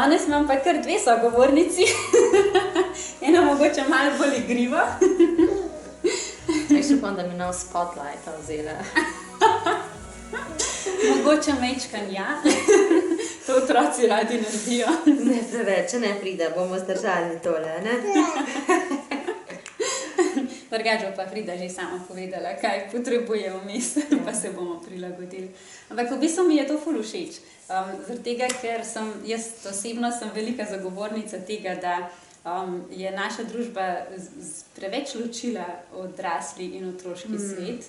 Danes imam pa kar dve sogovornici. Ena mogoče malo bolj igriva. Še upam, da mi nov spotlight vzela. Mogoče mečkan ja. To otroci radi naredijo. Ne preveč, ne Frida, bomo zdržali tole, ne? Drugače pa Frida že sama povedala, kaj potrebuje vmes, pa se bomo prilagodili. Ampak v bistvu mi je to ful všeč. Zaradi tega, ker jaz osebno sem velika zagovornica tega, da je naša družba preveč ločila odrasli in otroški svet.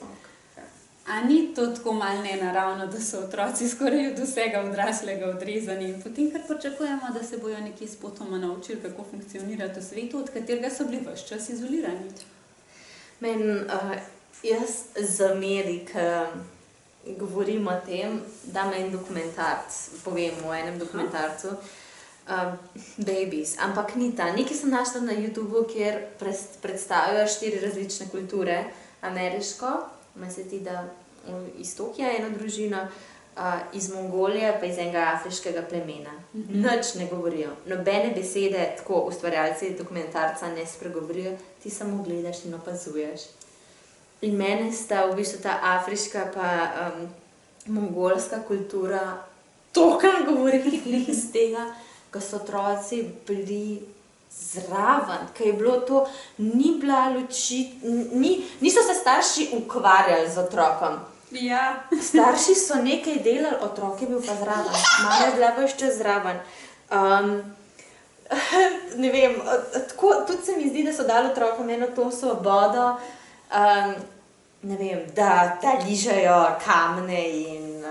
A ni to tako malo nenaravno, da so otroci skoraj od vsega odraslega odrezani in potem kar pričakujemo, da se bojo nekje spotoma naučili, kako funkcionirati v svetu, od katerega so bili ves čas izolirani. Jaz zameri, ko govorim o tem, da me en dokumentarc, povem o enem dokumentarcu, Babies, ampak ni ta. Nekaj sem našla na YouTubeu, kjer predstavijo 4 različne kulture, ameriško, mislim, da iz Tokija eno družino, iz Mongolije pa iz enega afriškega plemena. Nič ne govorijo. Nobene besede, tako ustvarjalci dokumentarca ne spregovorijo, ti samo gledaš in opazuješ. In mene sta v bistvu ta afriška pa mongolska kultura toliko govorili iz tega, ko so otroci bili zraven, ko je bilo to, ni bila niso se starši ukvarjali z otrokom. Ja. Starši so nekaj delali, otrok je bil pa zraven. Mama je bila ves čas zraven. Ne vem, tako, tudi se mi zdi, da so dali otrokom eno to svobodo, ne vem, da ližejo kamne in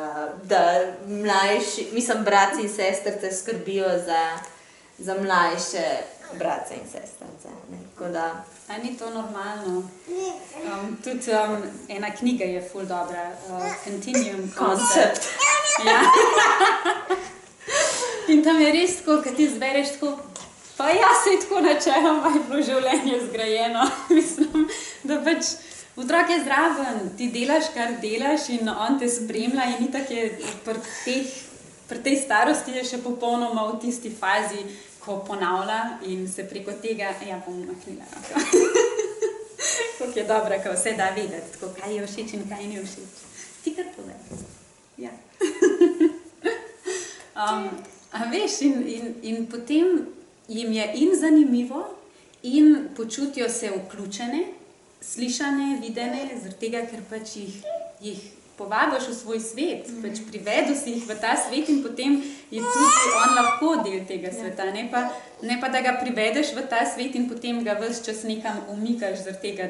da mlajši, mislim, bratci in sestrice skrbijo za mlajše bratce in sestrice. Tako da... A ni to normalno? Tudi ena knjiga je ful dobra, Continuum Concept. Ja. In tam je res tako, ko ti zbereš tako, pa jaz se tako načeloma je bilo življenje zgrajeno. Mislim, da pač otrok je zraven, ti delaš, kar delaš in on te spremlja in itak je pri tej starosti je še popolnoma v tisti fazi, ko ponavlja in se preko tega, ja, bom umaknila. Kako je dobro, ko vse da vedeti, tako, kaj je všeč in kaj ni všeč. Ti kar povej. Ja. A veš, in potem jim je in zanimivo in počutijo se vključene, slišane, videne, zaradi tega, ker pač jih povabiš v svoj svet, pač privedu si jih v ta svet in potem je tudi on lahko del tega sveta, ne pa da ga privedeš v ta svet in potem ga ves čas nekam umikaš zaradi tega,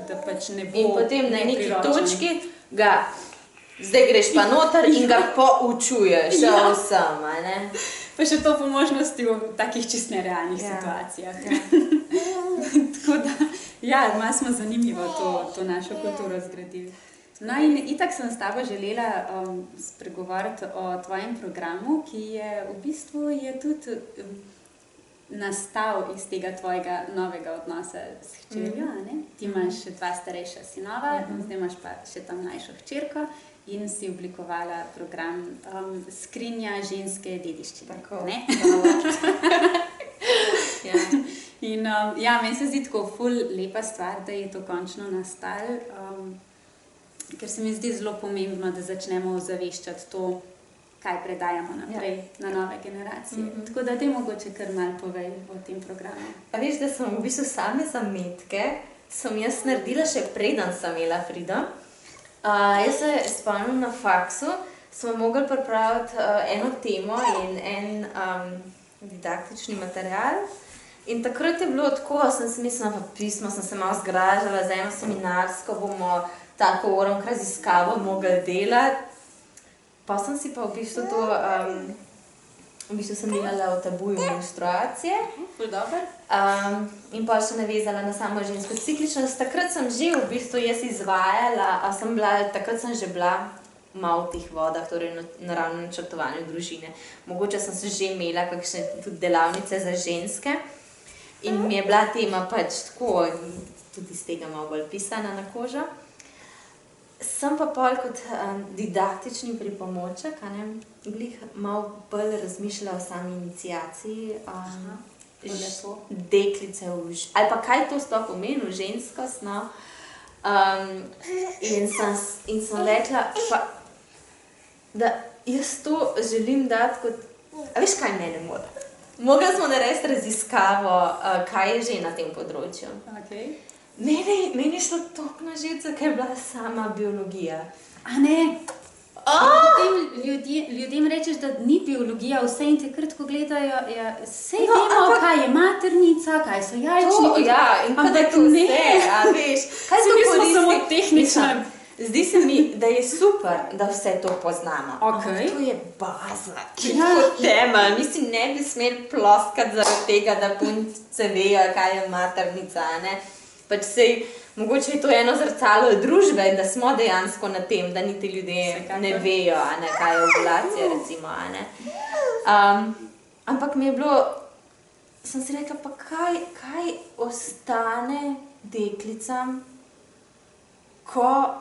da pač ne bo in potem na neki točki ga, zdaj greš pa noter in ga poučuješ o vsem, ne? Pa še to po možnosti v takih čist nerealnih situacijah. Tako da, ja, malo smo zanimivo to našo kulturo zgradili. No in itak sem s tabo želela spregovoriti o tvojem programu, ki je v bistvu tudi nastal iz tega tvojega novega odnosa s hčerjo, ne? Ti imaš 2 starejša sinova, zdaj imaš pa še tam mlajšo hčerko in si oblikovala program Skrinja ženske dediščine. Tako, ne? Ja. In ja, meni se zdi tako ful lepa stvar, da je to končno nastalo. Ker se mi zdi zelo pomembno, da začnemo ozaveščati to, kaj predajamo naprej na nove generacije. Tako da te mogoče kar malo povej o tem programu. A veš, da sem v bistvu same zametke, sem jaz naredila še preden sem imela Frido. Jaz se spomnim na faksu, smo mogli pripraviti eno temo in en didaktični material. In takrat je bilo tako, sem si mislila v pismo, sem se malo zgražala za eno seminarsko, bomo tako orom raziskavo mogli delati. Pa sem si pa v bistvu to, v bistvu sem delala o tabuju menstruacije. Ful dobro. In pa še navezala na samo žensko cikličnost. Takrat sem že v bistvu jaz izvajala, takrat sem že bila malo v teh vodah, torej naravnem načrtovanju družine. Mogoče sem se že imela kakšne tudi delavnice za ženske. In mi je bila tema pač tako, tudi iz tega malo bolj pisana na kožo. Sem pa pol kot didaktični pripomoček, glih malo bolj razmišljala o sami iniciaciji deklice ali pa kaj to sploh pomeni, ženskost, no. In sem rekla, pa, da jaz to želim dati kot, a veš, kaj mene mora? Mogli smo narediti raziskavo, kaj je že na tem področju. Okay. Meni je šlo toliko na živce, ker je bila sama biologija. A ne? Ljudem rečeš, da ni biologija, vse in takrat, ko gledajo, vse vemo, kaj je maternica, kaj so jajčniki. In kaj je to vse, a veš? Kaj se mi smo samo tehnična? Zdi se mi, da je super, da vse to poznamo. Okay. To je baza, ki je temelj. Mislim, ne bi smeli ploskati zaradi tega, da punce vejo, kaj je maternica, ne? Pač sej, mogoče je to eno zrcalo družbe, da smo dejansko na tem, da niti ljudje ne vejo, kaj je ovulacija, recimo. Ampak mi je bilo, sem si rekla, pa kaj ostane deklicam, ko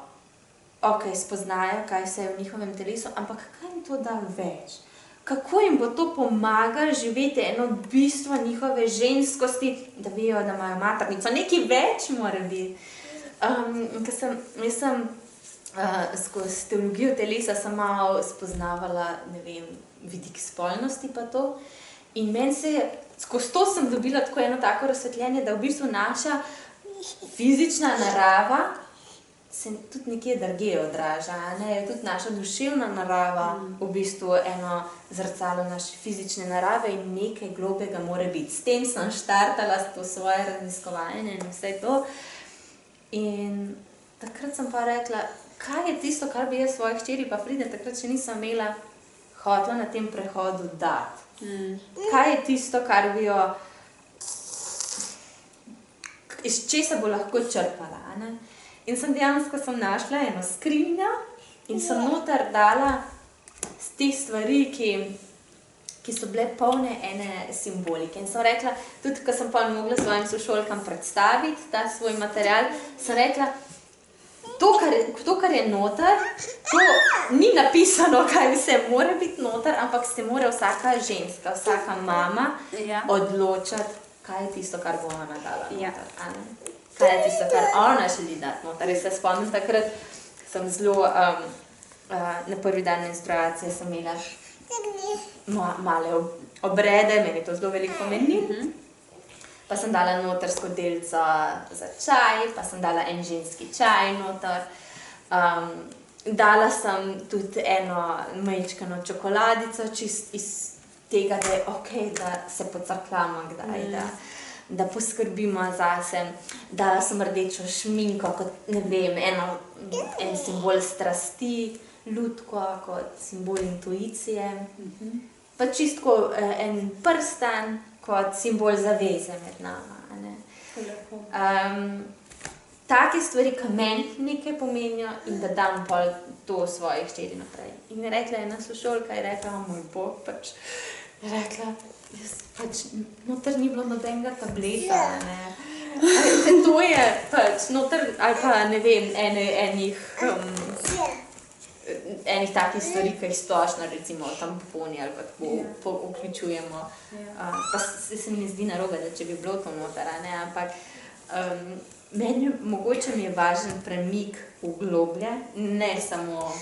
spoznajo, kaj se je v njihovem telesu, ampak kaj jim to da več? Kako jim bo to pomagalo živeti eno bistvo njihove ženskosti, da vejo, da imajo maternico. Nekaj več mora biti. Jaz sem skozi teologijo telesa sama spoznavala, ne vem, vidik spolnosti pa to. In meni se je, skozi to sem dobila tako eno tako razsvetljenje, da v bistvu naša fizična narava se tudi nekje drugje odraža, ne? Tudi naša duševna narava v bistvu eno zrcalo naše fizične narave in nekaj globega mora biti. S tem sem štartala to svoje raziskovanje in vse to. In takrat sem pa rekla, kaj je tisto, kar bi jaz svojih hčeri pa Fride, takrat še nisem imela, hotela na tem prehodu dati. Kaj je tisto, kar bi jo, iz česa bo lahko črpala, ne? In dejansko sem našla eno skrinjo in sem noter dala te stvari, ki so bile polne ene simbolike. In sem rekla, tudi ko sem pa mogla svojim sošolkam predstaviti ta svoj material, sem rekla, to, kar je noter, to ni napisano, kaj vse mora biti noter, ampak se mora vsaka ženska, vsaka mama odločati, kaj je tisto, kar bo ona dala noter. Kaj je tisto, kar ona želi dati noter. Res se spomnim, takrat sem zelo, na prvi dan menstruacije sem imela male obrede, meni to zelo veliko pomeni. Pa sem dala noter skodelico za čaj, pa sem dala en ženski čaj noter. Dala sem tudi eno majčkano čokoladico, čist iz tega, da je okej, da se pocrklamo kdaj, da poskrbimo zase. Dala sem rdečo šminko, kot, ne vem, en simbol strasti, lutko kot simbol intuicije, pa čistko en prstan kot simbol zaveze med nama. Take stvari, ki meni nekaj pomenijo in da dam pol to svojih hčeri naprej. In je rekla ena sošolka, je rekla, moj bog, pač, je rekla, pač, noter ni bilo nobenega tableta, ne. To je pač, noter, ali pa, ne vem, enih takih stvari, ki jih splošno, recimo tamponi ali pa tako vključujemo. Pa se mi zdi narobe, da če bi bilo to noter, ne, ampak mogoče mi je važen premik v globlje, ne samo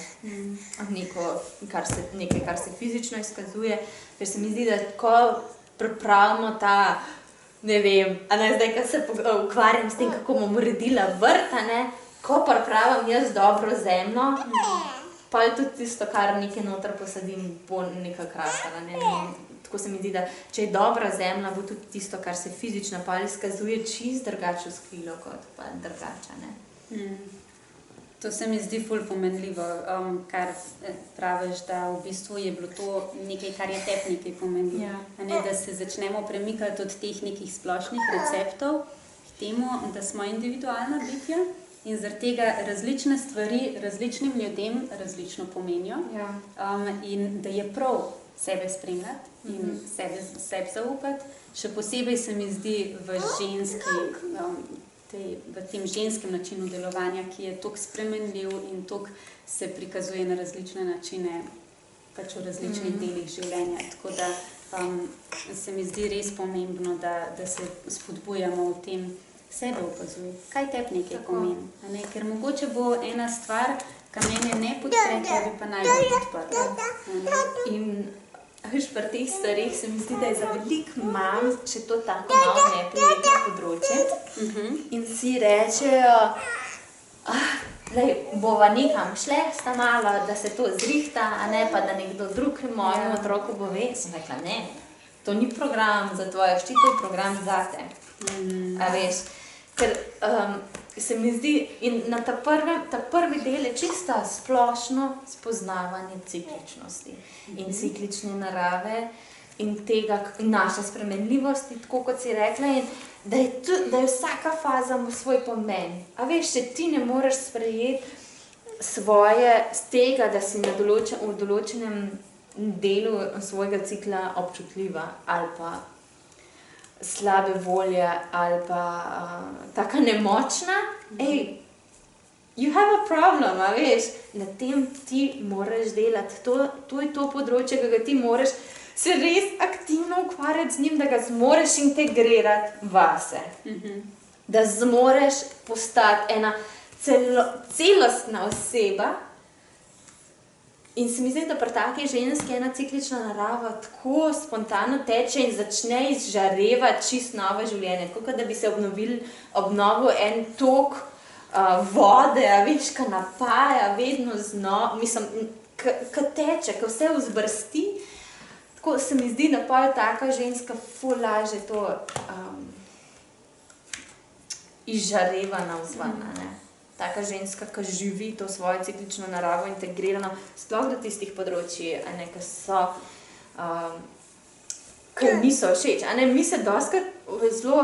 nekaj, kar se fizično izkazuje, ker se mi zdi, da ko pripravimo ta, ne vem, zdaj, ko se ukvarjam s tem, kako bom uredila vrt, ko pripravim jaz dobro zemljo, pa je tudi tisto, kar nekaj noter posadim, bo nekaj krasala, ne. Tako se mi zdi, da če je dobra zemlja, bo tudi tisto, kar se fizično pa izkazuje, čist drugače vzklilo kot pa drugače, ne. To se mi zdi ful pomenljivo, kar praviš, da v bistvu je bilo to nekaj, kar je tebi nekaj pomenilo. Da se začnemo premikati od teh nekih splošnih receptov k temu, da smo individualna bitja in zaradi tega različne stvari različnim ljudem različno pomenijo. In da je prav sebe spremljati in sebi zaupati. Še posebej se mi zdi v ženski v tem ženskem načinu delovanja, ki je toliko spremenljiv in toliko se prikazuje na različne načine, pač v različnih delih življenja. Tako da se mi zdi res pomembno, da se spodbujamo v tem, sebe opazuj, kaj tebi nekaj pomeni. Ker mogoče bo ena stvar, ki mene ne podpre, tebi pa najbolj podprla. In veš, pri teh stvarih se mi zdi, da je za veliko mam še to tako malo neprijetno področje. In si rečejo, bova nekam šle, sta malo, da se to zrihta, a ne pa, da nekdo drug mojemu otroku bo ve. Sem rekla, ne, to ni program za tvoje hči, to je program zate. A veš, ker se mi zdi, in na ta prvi del je čisto splošno spoznavanje cikličnosti in ciklične narave in tega naše spremenljivosti, tako kot si rekla, in da je vsaka faza ima svoj pomen. A veš, če ti ne moreš sprejeti svoje z tega, da si v določenem delu svojega cikla občutljiva ali pa slabe volje ali pa taka nemočna, you have a problem, a veš, na tem ti moraš delati. To je to področje, ki ga ti moraš se res aktivno ukvarjati z njim, da ga zmoreš integrirati vase. Da zmoreš postati ena celostna oseba. In se mi zdi, da pri taki ženski ena ciklična narava tako spontano teče in začne izžarevati čist novo življenje. Tako da bi se obnovil en tok vode, a veš, ki napaja vedno znova, mislim, ki teče, ki vse vzbrsti. Tako se mi zdi, da pa je taka ženska ful lažje to izžareva navzven, ne. Taka ženska, ki živi to svojo ciklično naravo integrirano, sploh do tistih področji, ki so, ki niso všeč. Mi se dostikrat zelo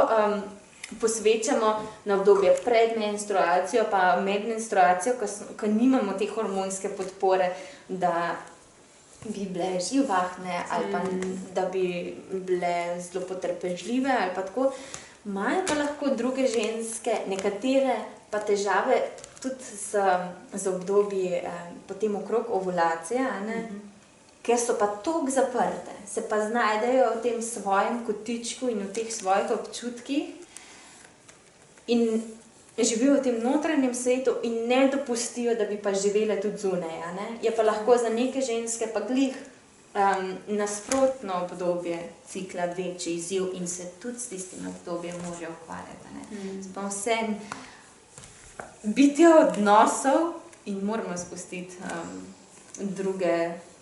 posvečamo na obdobje pred menstruacijo, pa med menstruacijo, ko nimamo te hormonske podpore, da bi bile živahne ali pa da bi bile zelo potrpežljive ali pa tako. Imajo pa lahko druge ženske, nekatere pa težave tudi z obdobji potem okrog ovulacije, ker so pa toliko zaprte, se pa znajdejo v tem svojem kotičku in v teh svojih občutkih in živijo v tem notranjem svetu in ne dopustijo, da bi pa živele tudi zunaj. Je pa lahko za neke ženske pa glih nasprotno obdobje cikla večji izziv in se tudi s tistim obdobjem morajo ukvarjati. Pa vsem biti odnosov in moramo spustiti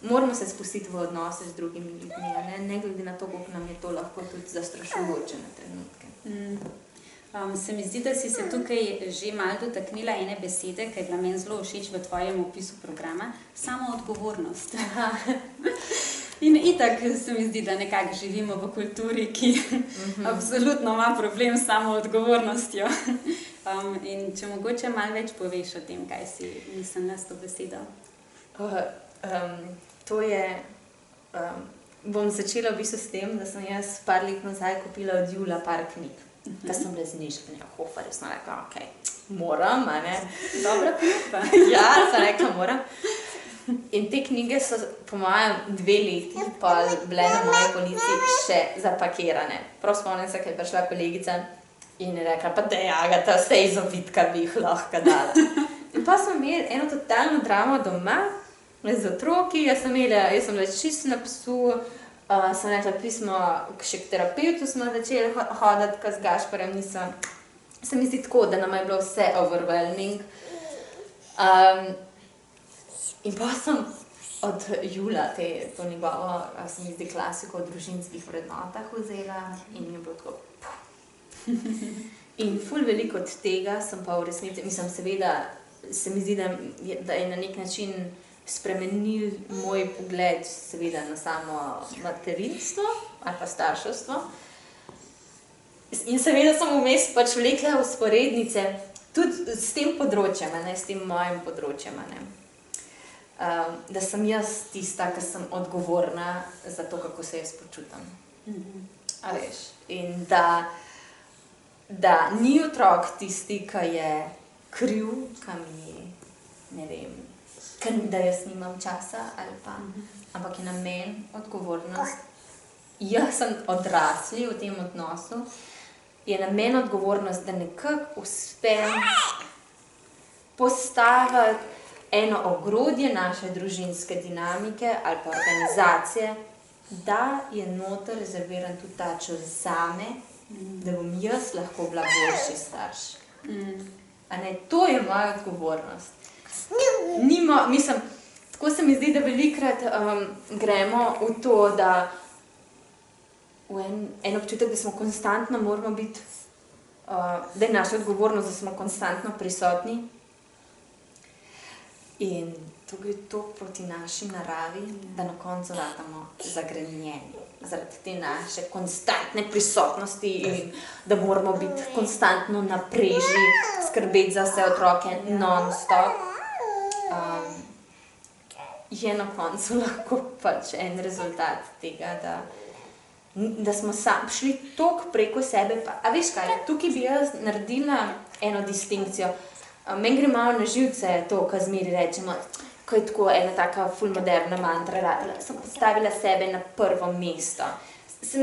moramo se spustiti v odnose z drugimi ljudmi, ne glede na to, koliko nam je to lahko tudi zastrašujoče na trenutke. Se mi zdi, da si se tukaj že malo dotaknila ene besede, ki je bila meni zelo všeč v tvojem opisu programa, samoodgovornost. In itak se mi zdi, da nekako živimo v kulturi, ki absolutno ima problem s samoodgovornostjo. In če mogoče malo več poveš o tem, kaj si mislila s to besedo. To je, bom začela v bistvu s tem, da sem jaz par let nazaj kupila od Jula par knjig. Da sem bila znižkanja, Hofer, sem rekla, okej, moram, a ne? Dobra ponudba. Ja, sem rekla, moram. In te knjige so po mojem 2 leti pa bile na moji polici še zapakirane. Prav spomnim se, ko je prišla kolegica in je rekla, pa dej, Agata, vse izovitka bi jih lahko dala. In pa smo imeli eno totalno dramo doma z otroki, jaz sem bila čisto na psu, sem rekla, pismo, še k terapeutu smo začeli hoditi, ko z Gašparjem nisem. Se mi zdi tako, da nam je bilo vse overwhelming. In pa sem od Jula to njegovo, se mi zdi, klasiko o družinskih vrednotah vzela in mi je bilo tako In ful veliko od tega sem pa v resnici, mislim, seveda, se mi zdi, da je na nek način spremenil moj pogled seveda na samo materinstvo ali pa starševstvo. In seveda sem vmes pač vlekla vzporednice tudi s tem področjem, s tem mojim področjem. Da sem jaz tista, ki sem odgovorna za to, kako se jaz počutam. A veš? In da da ni otrok tisti, ki je kriv, ki mi, ne vem, da jaz nimam časa ali pa, ampak je na meni odgovornost. Jaz sem odrasli v tem odnosu, je na meni odgovornost, da nekako uspem postaviti eno ogrodje naše družinske dinamike ali pa organizacije, da je noter rezerviran tudi ta čas zame, da bom jaz lahko bila boljši starš. A ne, to je moja odgovornost. Mislim, tako se mi zdi, da velikokrat gremo v to, da v en občutek, da smo konstantno, moramo biti, da je naša odgovornost, da smo konstantno prisotni. In to gre toliko proti naši naravi, da na koncu ratamo zagrenjeni. Zaradi te naše konstantne prisotnosti in da moramo biti konstantno na preži, skrbeti za vse otroke non-stop. Je na koncu lahko pač en rezultat tega, da smo šli toliko preko sebe. A veš kaj, tukaj bi jaz naredila eno distinkcijo. Meni gre malo na živce to, ko zmeri rečemo, ko je tako ena taka ful moderna mantra, sem postavila sebe na prvo mesto. Si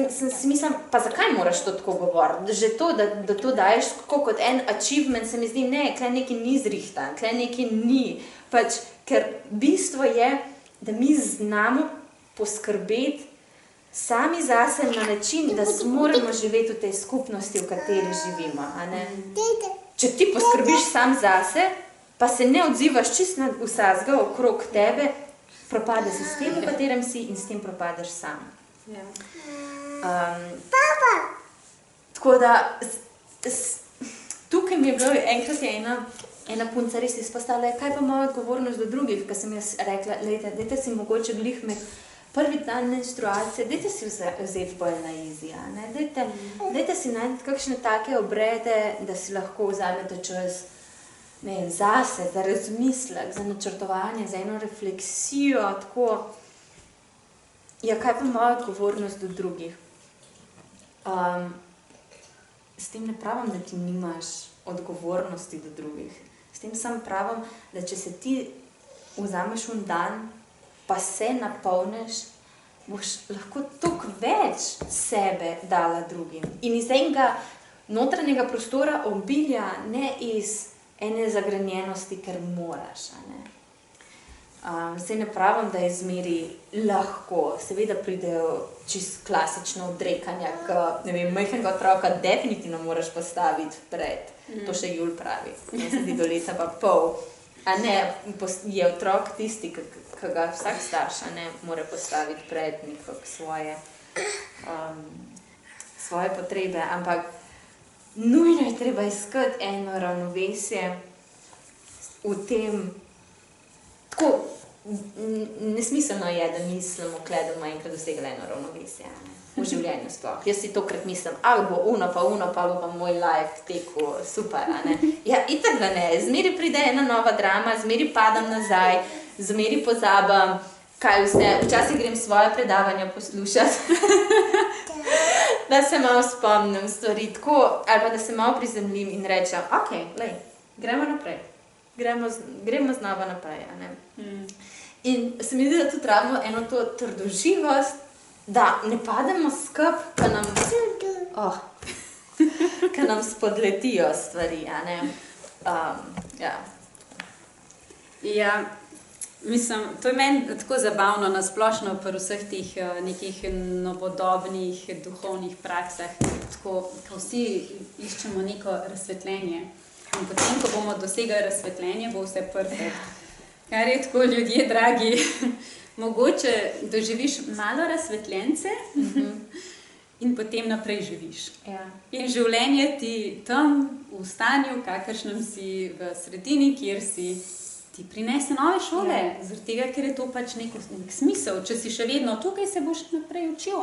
mislim, pa zakaj moraš to tako govoriti? Že to, da to daješ kot en achievement, se mi zdi, ne, klej nekaj ni zrihtan, klej nekaj ni. Pač, ker bistvo je, da mi znamo poskrbeti sami zase na način, da moramo živeti v tej skupnosti, v kateri živimo. A ne? Če ti poskrbiš sam zase, pa se ne odzivaš čisto na vsega okrog tebe, propade sistem, v katerem si in s tem propadeš sam. Tako da, tukaj mi je bilo, enkrat je ena punca res izpostavila, kaj pa moja odgovornost do drugih, ko sem jaz rekla, dajte si mogoče glih med prvi dan menstruacije, dajte si vzeti bolj na easy, dajte si najti kakšne take obrede, da si lahko vzamete čas, ne vem, zase, za razmislek, za načrtovanje, za eno refleksijo, tako. Ja, kaj pa moja odgovornost do drugih? S tem ne pravim, da ti nimaš odgovornosti do drugih. S tem sam pravim, da če se ti vzameš un dan, pa se napolniš, boš lahko toliko več sebe dala drugim. In iz enega notranjega prostora obilja, ne iz ene zagrenjenosti, ker moraš. Zdaj ne pravim, da je zmeri lahko. Seveda pridejo čisto klasično odrekanja, ne vem, majhnega otroka definitivno moraš postaviti pred. To še Jul pravi. Ne se zdi do leta pa pol. A ne, je otrok tisti, ki ga vsak starš mora postaviti pred nekako svoje potrebe, ampak nujno je treba iskati eno ravnovesje v tem, tako nesmiselno je, da mislimo, da bomo enkrat dosegli eno ravnovesje v življenju sploh. Jaz si tokrat mislim, bo uno pa bo pa moj life tekel super, Ja, itak da ne, zmeri pride ena nova drama, zmeri padam nazaj, zmeri pozabam, kaj vse, včasih grem svoje predavanja poslušati, da se malo spomnim stvari, tako, ali pa da se malo prizemljim in rečem, ok, lej, gremo naprej, gremo znova naprej, In se mi zdi, da tudi rabimo eno to trdoživost, da ne pademo skup, ka nam spodletijo stvari, Ja, mislim, to je meni tako zabavno na splošno pri vseh teh nekih novodobnih duhovnih praksah, tako, ko vsi iščemo neko razsvetljenje. In potem, ko bomo dosegli razsvetljenje, bo vse perfekt. Kar je tako, ljudje dragi, mogoče doživiš malo razsvetljence in potem naprej živiš. In življenje ti tam v stanju, kakršnem si v sredini, kjer si, ti prinese nove šole, zaradi tega, ker je to pač nek smisel. Če si še vedno tukaj, se boš naprej učil,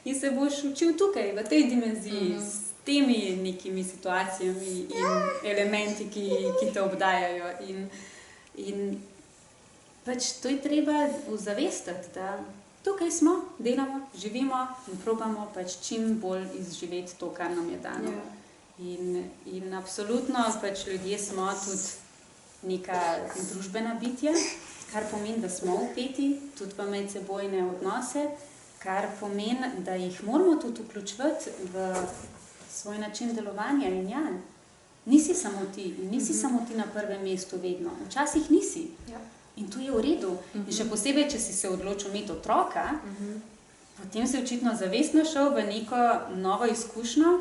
In se boš učil tukaj, v tej dimenziji, s temi nekimi situacijami in elementi, ki te obdajajo. In pač to je treba ozavestiti, da tukaj smo, delamo, živimo in probamo pač čim bolj izživeti to, kar nam je dano. In absolutno pač ljudje smo tudi neka družbena bitja, kar pomeni, da smo vpeti tudi v medsebojne odnose, kar pomeni, da jih moramo tudi vključevati v svoj način delovanja in ja, nisi samo ti in nisi samo ti na prvem mestu vedno. Včasih nisi. Ja. In to je v redu. In še posebej, če si se odločil imeti otroka, potem si očitno zavestno šel v neko novo izkušnjo,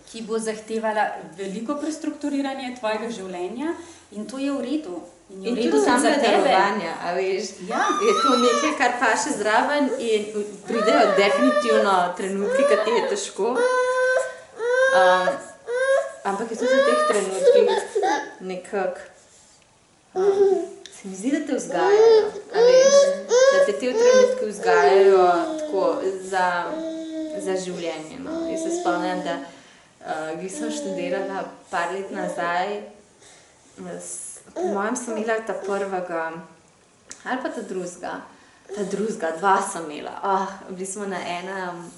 ki bo zahtevala veliko prestrukturiranje tvojega življenja in to je v redu. In tudi samega delovanja, a veš, je to nekaj, kar paše zraven in pridejo definitivno trenutki, kad ti je težko. Ampak je tudi v teh trenutkih nekako, se mi zdi, da te vzgajajo, a veš, da te v trenutki vzgajajo tako za življenje. No. Jaz se spomnim, da sem študirala par let nazaj, po mojem sem imela ta prvega, ali pa ta drugega, dva sem imela. Bili smo na enem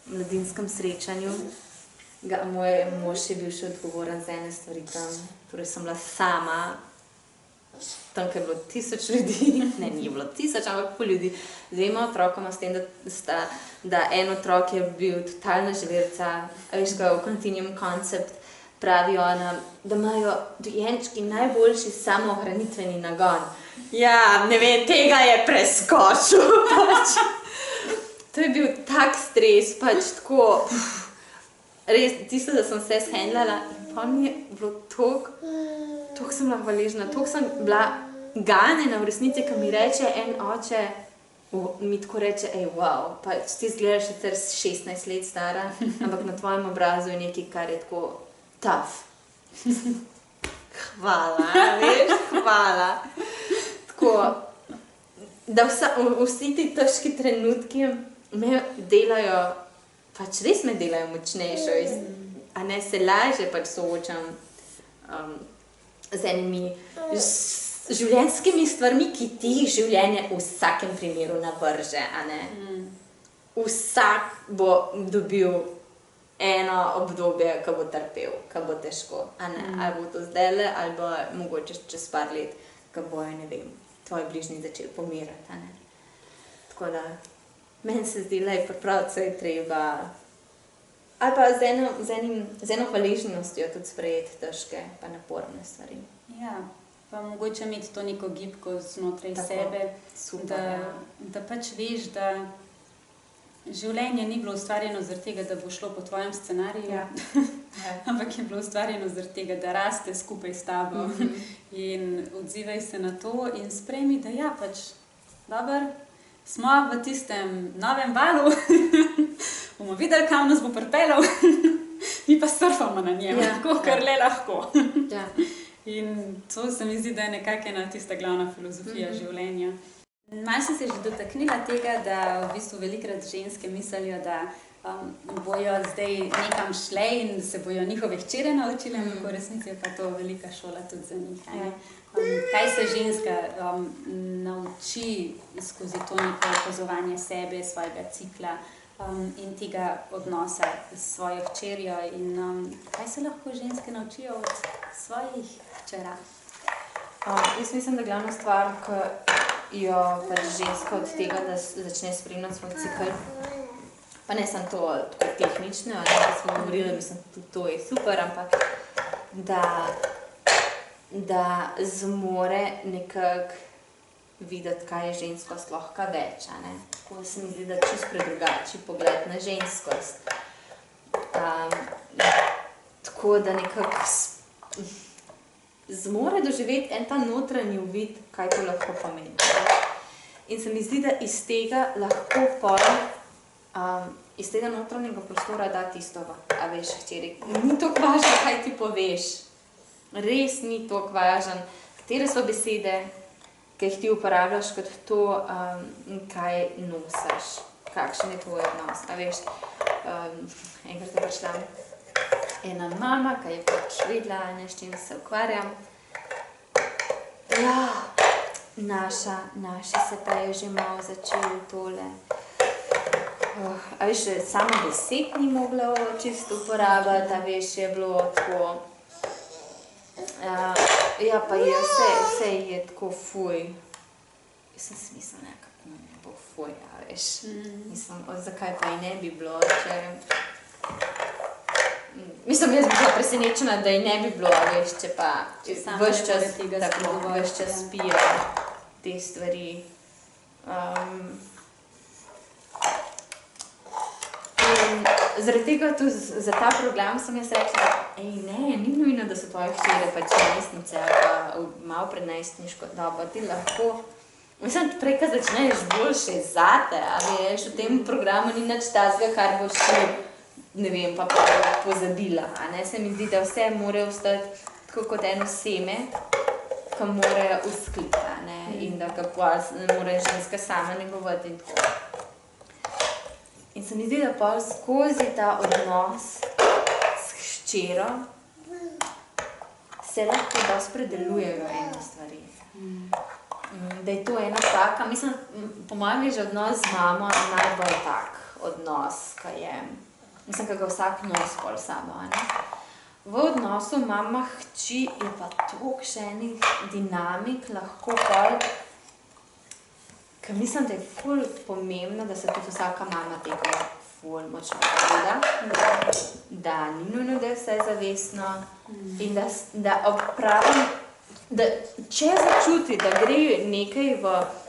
mladinskem srečanju, moj mož je bil še odgovoren za ene stvari tam, torej sem bila sama, tam, ker je bilo 1000 ljudi, ne, ni bilo 1000, ampak pol ljudi, z dvema otrokoma, s tem, da en otrok je bil totalna ževerca, a veš, kaj v Continuum Concept pravi ona, da imajo dojenčki najboljši samoohranitveni nagon. Ja, ne vem, tega je preskočil, pač. To je bil tak stres, pač tako, res, tisto, da sem se shendlala in pa mi je bilo toliko sem bila hvaležna, toliko sem bila ganjena v resnici, ko mi reče en oče, mi tako reče, wow, pač ti izgledaš sicer 16 let stara, ampak na tvojem obrazu je nekaj, kar je tako tough. Hvala, veš, hvala. Tako, da vsi ti težki trenutki me delajo, pač res me delajo močnejšo, a ne se lažje pač soočam z enimi življenjskimi stvarmi, ki ti jih življenje v vsakem primeru navrže, a ne? Vsak bo dobil eno obdobje, ko bo trpel, ko bo težko, a ne? Ali bo to zdajle, ali bo mogoče čez par let, ko bojo, ne vem, tvoji bližnji začeli pomirati, a ne? Tako da, meni se zdi, da je pripraviti treba, ali pa z eno hvaležnostjo tudi sprejeti težke pa naporne stvari. Ja, pa mogoče imeti to neko gibko znotraj sebe, da pač veš, da življenje ni bilo ustvarjeno zaradi tega, da bo šlo po tvojem scenariju, ampak je bilo ustvarjeno zaradi tega, da raste skupaj s tabo in odzivaj se na to in sprejmi, da ja, pač, dober, smo v tistem novem valu, bomo videli, kam nas bo pripeljal, mi pa surfamo na njem, tako, kar le lahko. In to se mi zdi, da je nekako ena tista glavna filozofija življenja. Malo si se že dotaknila tega, da v bistvu velikrat ženske mislijo, da bojo zdaj nekam šle in se bojo njihove hčere naučile, v resnici je pa to velika šola tudi za njih. Kaj se ženska nauči skozi to neko opazovanje sebe, svojega cikla in tega odnosa s svojo hčerjo in kaj se lahko ženske naučijo od svojih hčera? Jaz mislim, da glavna stvar, ki jo pač ženska od tega, da začne spremljati svoj cikl, pa ne samo to tako tehnično, da smo govorili, mislim, tudi to je super, ampak da zmore nekako videti, kaj je ženskost lahko več, a ne? Tako se mi zdi, da čisto predrugači pogled na ženskost. Tako da nekako zmore doživeti en ta notranji uvid, kaj to lahko pomeni. In se mi zdi, da iz tega lahko iz tega notranjega prostora da tisto, a veš, hčeri, ni toliko važno, kaj ti poveš. Res ni toliko važno, katere so besede, ki jih ti uporabljaš kot to, kaj nosiš, kakšen je tvoj odnos. A veš, enkrat je prišla ena mama, ki je pač vedela, s čim se ukvarjam. Ja, naši se pa je že malo začeli tole. A veš, samo besed ni mogla čisto uporabiti, a veš, je bilo tako. Ja, pa je vse je tako fuj. Jaz sem si mislila, kako ne bo fuj, a veš. Mislim, zakaj pa ji ne bi bilo, če... Mislim, jaz bi bila presenečena, da ji ne bi bilo, a veš, če pa ves čas pije te stvari. In zaradi tega tudi za ta program sem jaz rekla, ni nujno, da so tvoje hčere pač najstnice ali pa malo pred najstniško dobo, ti lahko, mislim, prej, ko začneš boljše zate, a veš, v tem programu ni nič tazga, kar boš ti, ne vem, pa pozabila, a ne, se mi zdi, da vse more ostati tako kot eno seme, ki more uskliti, a ne, in da ga ne more ženska sama negovati in tako. In se mi zdi, da pa skozi ta odnos s hčero se lahko dosti predelujejo ene stvari. Da je to ena taka, mislim, po mojem je že odnos z mamo najbolj tak odnos, ki je, mislim, ki ga vsak nosi pol samo, a ne. V odnosu mama-hči je pa toliko še enih dinamik lahko pol, ker mislim, da je ful pomembno, da se tudi vsaka mama tega ful močno zaveda, da ni nujno, da je vse zavestno in da opravim, da če začuti, da gre nekaj v,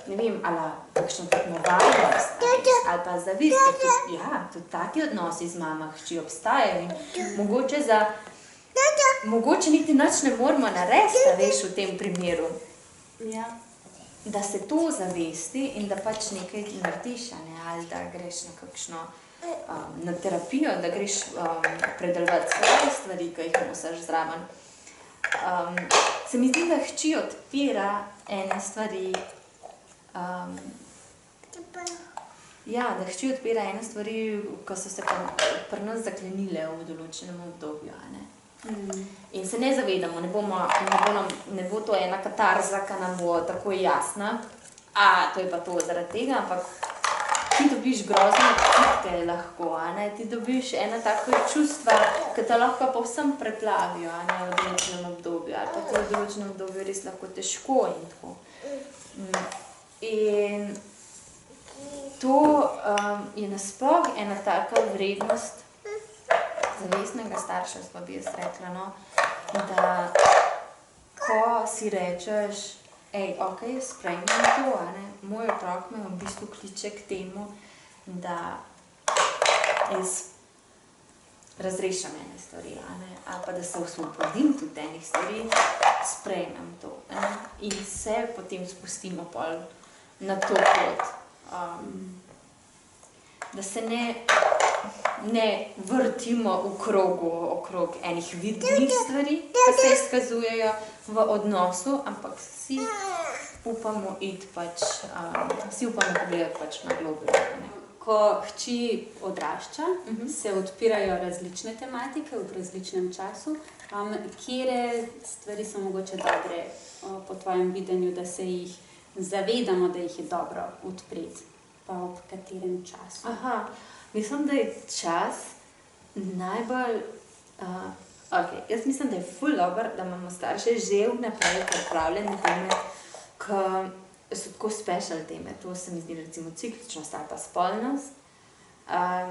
ne vem, ali kakšno tekmovalnost, ali pa zavist, tudi taki odnosi z mama-hči obstajajo in mogoče niti nič ne moramo narediti, da veš v tem primeru. Ja. Da se to zavesti in da pač nekaj narediš, ali da greš na kakšno na terapijo, da greš predelovati svoje stvari, ki jih nosiš zraven. Se mi zdi, da hči odpira ene stvari, da hči odpira ene stvari, ki so se pri nas zaklenile v določenem obdobju, a ne. In se ne zavedamo, ne bo to ena katarza, ki nam bo tako jasna, to je pa to zaradi tega, ampak ti dobiš grozne občutke lahko, a ne, ti dobiš ena taka čustva, ki te lahko povsem preplavijo, a ne, v določenem obdobju, ali pa ti v določenem obdobju res lahko težko in tako. In to je nasploh ena taka vrednost zavestnega starševstva, bi jaz rekla, no, da ko si rečeš, ok, sprejmem to, a ne, moj otrok me v bistvu kliče k temu, da jaz razrešam ene stvari, a ne, ali pa da se osvobodim tudi enih stvari, sprejmem to, ne, in se potem spustimo pol na to pot. Da se ne vrtimo v krogu okrog enih vidnih stvari, ki se izkazujejo v odnosu, ampak si upamo iti pač, si upamo pogledati pač na globlje. Ko hči odrašča, se odpirajo različne tematike v različnem času. Katere stvari so mogoče dobre po tvojem videnju, da se jih zavedamo, da jih je dobro odpreti? Pa ob katerem času? Mislim, da je čas najbolj, jaz mislim, da je ful dobro, da imamo starše že vnaprej pripravljene teme, ki so tako special teme. To se mi zdi recimo cikličnost ali pa spolnost.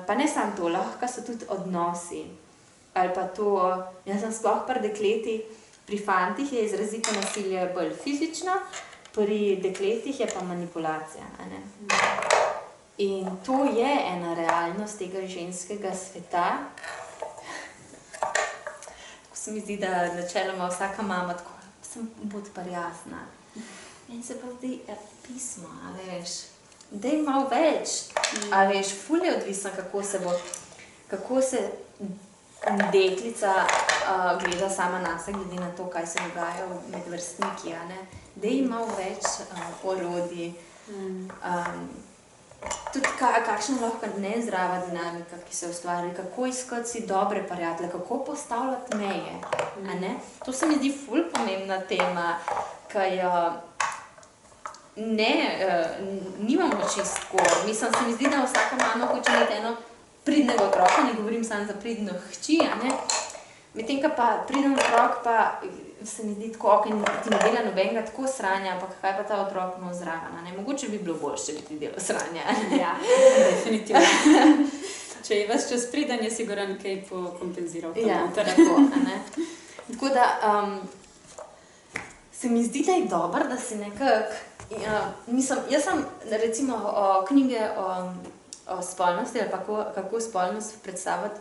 Pa ne samo to, lahko so tudi odnosi. Ali pa to, jaz sem sploh pri dekleti, pri fantih je izrazito nasilje bolj fizično, pri dekletih je pa manipulacija, a ne. In to je ena realnost tega ženskega sveta. Tako se mi zdi, da načeloma vsaka mama tako, bodi pa jasna. In se pa zdi, pismo, a veš, daj malo več, a veš, ful je odvisno, kako se deklica gleda sama nase, glede na to, kaj se dogaja med vrstniki, a ne. Daj malo več orodij, tudi kakšna lahko nezdrava dinamika, ki se ustvari, kako iskati si dobre prijatelje, kako postavljati meje, a ne. To se mi zdi ful pomembna tema, ki jo nimamo čistko. Mislim, se mi zdi, da vsaka mama hoče imeti eno pridnega otroka, ne govorim samo za pridno hči, ne. Medtem, ko pa priden otrok, pa se mi zdi tako, ti ne dela nobenega tako sranja, ampak kaj pa ta otrok no zraven, ne. Mogoče bi bilo boljše, če bi ti delal sranja. Ja, definitivno. Če je ves čas priden, je siguran kaj kompenziral. Ja, tako, ne. Tako da, se mi zdi, da je dobro, da si nekako, jaz sem recimo knjige o spolnosti ali pa kako spolnost predstaviti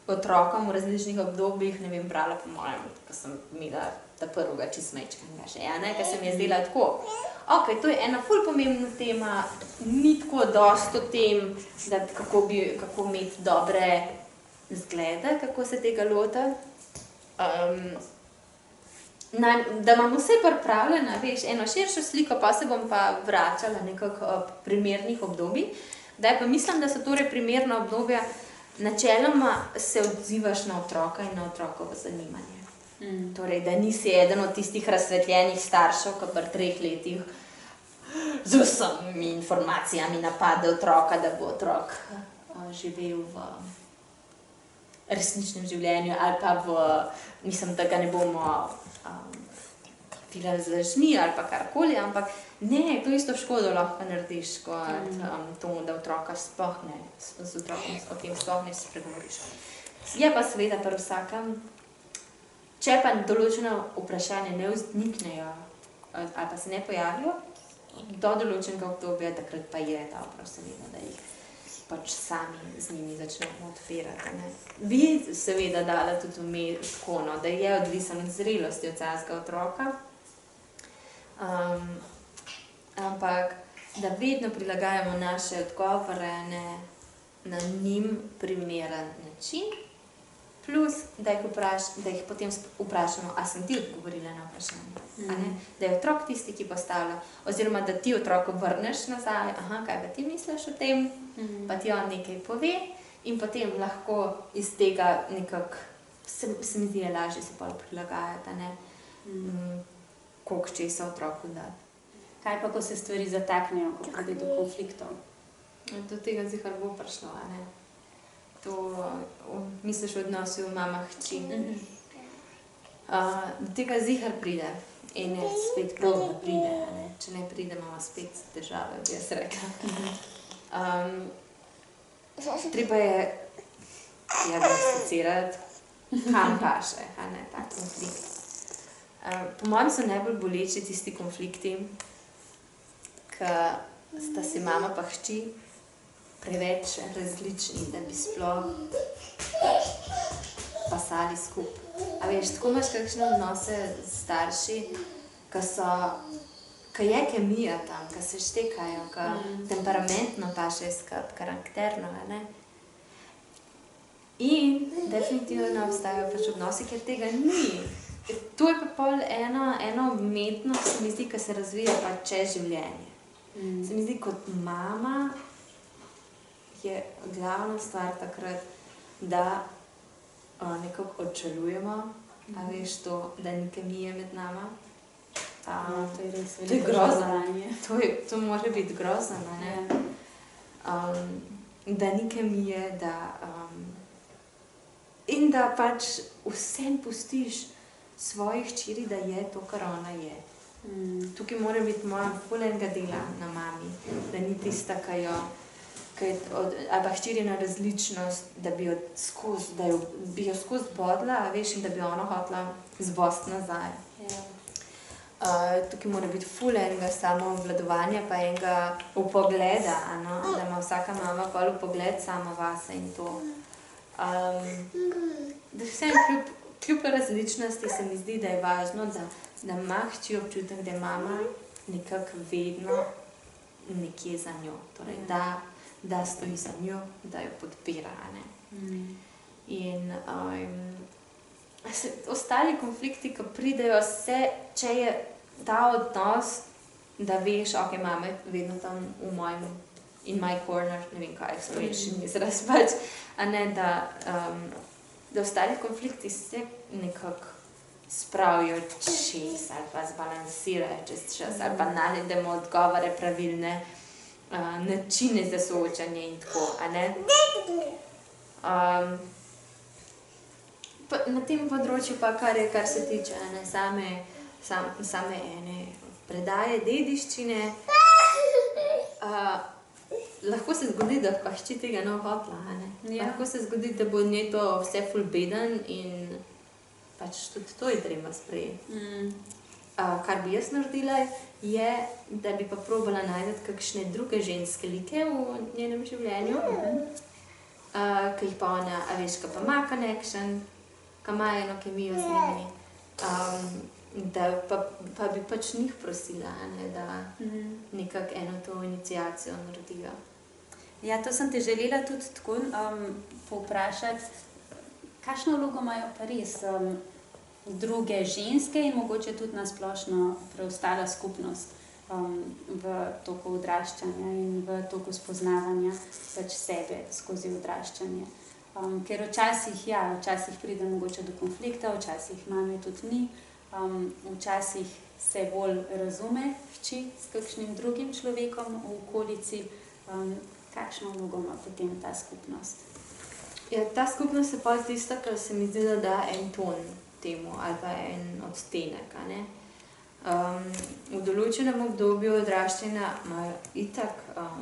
otrokom v različnih obdobjih, ne vem, brala po mojem, ko sem imela ta prvega čistmečkega že, ne, ker se mi je zdela tako. Ok, to je ena ful pomembna tema, ni tako dosti o tem, da kako imeti dobre zglede, kako se tega lota. Da imam vse pripravljeno, veš, eno širšo sliko, pa se bom pa vračala nekako primernih obdobij. Zdaj pa mislim, da so torej primerna obdobja, načeloma se odzivaš na otroka in na otrokovo zanimanje. Torej, da nisi eden od tistih razsvetljenih staršev, ki pri 3 letih z vsemi informacijami napade otroka, da bo otrok živel v resničnem življenju ali pa mislim, da ga ne bomo filali z lažmi ali pa karkoli, ampak ne, to isto škodo lahko narediš, kot to, da otroka sploh ne, z otrokom o tem sploh ne spregovoriš. Je pa seveda pri vsakem, če pa določena vprašanja ne vzniknejo ali pa se ne pojavijo, do določenega obdobja, takrat pa je dobro seveda, da jih pač sami z njimi začnemo odpirati. Ne. Bi seveda dala tudi vmes tako, no, da je odvisen od zrelosti od vsakega otroka, ampak da vedno prilagajamo naše odgovore na njim primeren način, plus da jih potem vprašamo, a sem ti odgovorila na vprašanje. Da je otrok tisti, ki postavlja, oziroma da ti otroku vrneš nazaj, kaj pa ti misliš o tem, pa ti on nekaj pove in potem lahko iz tega nekako, se mi zdi, je lažje se bolj prilagajati, koliko česa otroku dati. Kaj pa, ko se stvari zataknejo, ko pride do konfliktov? Do tega zihar bo prišlo, ne. To misliš v odnosu mama-hči. Do tega zihar pride in je spet prav, da pride, ne. Če ne pride, imamo spet težave, bi jaz rekla. Treba je diagnosticirati, kam paše, ta konflikt. Po mojem so najbolj boleči tisti konflikti, ki sta si mama pa hči preveč različni, da bi sploh pasali skupaj. A veš, tako imaš kakšne odnose s starši, ki je kemija tam, ki se štekajo, ki temperamentno pašejo skupaj, karakterno, ne. In definitivno obstajajo pač odnosi, ker tega ni. To je pa pol ena umetnost, se mi zdi, ki se razvija pa čez življenje. Se mi zdi, kot mama je glavna stvar takrat, da nekako odčelujemo, a veš to, da ni kemije med nama. To je res veliko žalostanje. To mora biti grozno, ne? Da ni kemije, in da pač vsem pustiš svoji hčeri, da je to, kar ona je. Tukaj mora biti moja ful enega dela na mami, da ni tista, ali pa hčerina različnost, da bi jo skozi bodla, veš, in da bi ona hotela zbost nazaj. Tukaj mora biti ful enega samoobvladovanja, pa enega upogleda, da ima vsaka mama pol upogled sama vase in to. Da vsem kljub različnosti se mi zdi, da je važno, da ima hči občutek, da je mama nekako vedno nekje za njo. Torej, da stoji za njo, da jo podpira. In ostali konflikti, ki pridejo, če je ta odnos, da veš, ok, mama je vedno tam v mojem, in my corner, ne vem kaj, slovenščini izraz pač, da ostali konflikti se nekako spravijo čez ali pa zbalansirajo čez čas ali pa najdemo odgovore pravilne, načine za soočanje in tako, a ne? Na tem področju pa, kar se tiče same ene predaje dediščine, lahko se zgodi, da pa hči tega ne hotla, a ne? Ja. Lahko se zgodi, da bo njej to vse ful beden in pač tudi to je treba sprejeti. Kar bi jaz naredila, je, da bi pa probala najti kakšne druge ženske like v njenem življenju, ki jih pa ona, a veš, ki pa ima connection, ki ima eno kemijo z njimi, da pa bi pač njih prosila, ne, da nekako eno to iniciacijo naredijo. Ja, to sem te želela tudi tako povprašati, kakšno vlogo imajo pa res druge ženske in mogoče tudi nasplošno preostala skupnost v toku odraščanja in v toku spoznavanja pač sebe skozi odraščanje. Ker včasih pride mogoče do konflikta, včasih mame tudi ni, včasih se bolj razume hči s kakšnim drugim človekom v okolici. Kakšno vlogo ima potem ta skupnost? Ja, ta skupnost je pa tista, ki se mi zdi, da da en ton temu ali pa en odstenek, a ne. V določenem obdobju odraščanja imajo itak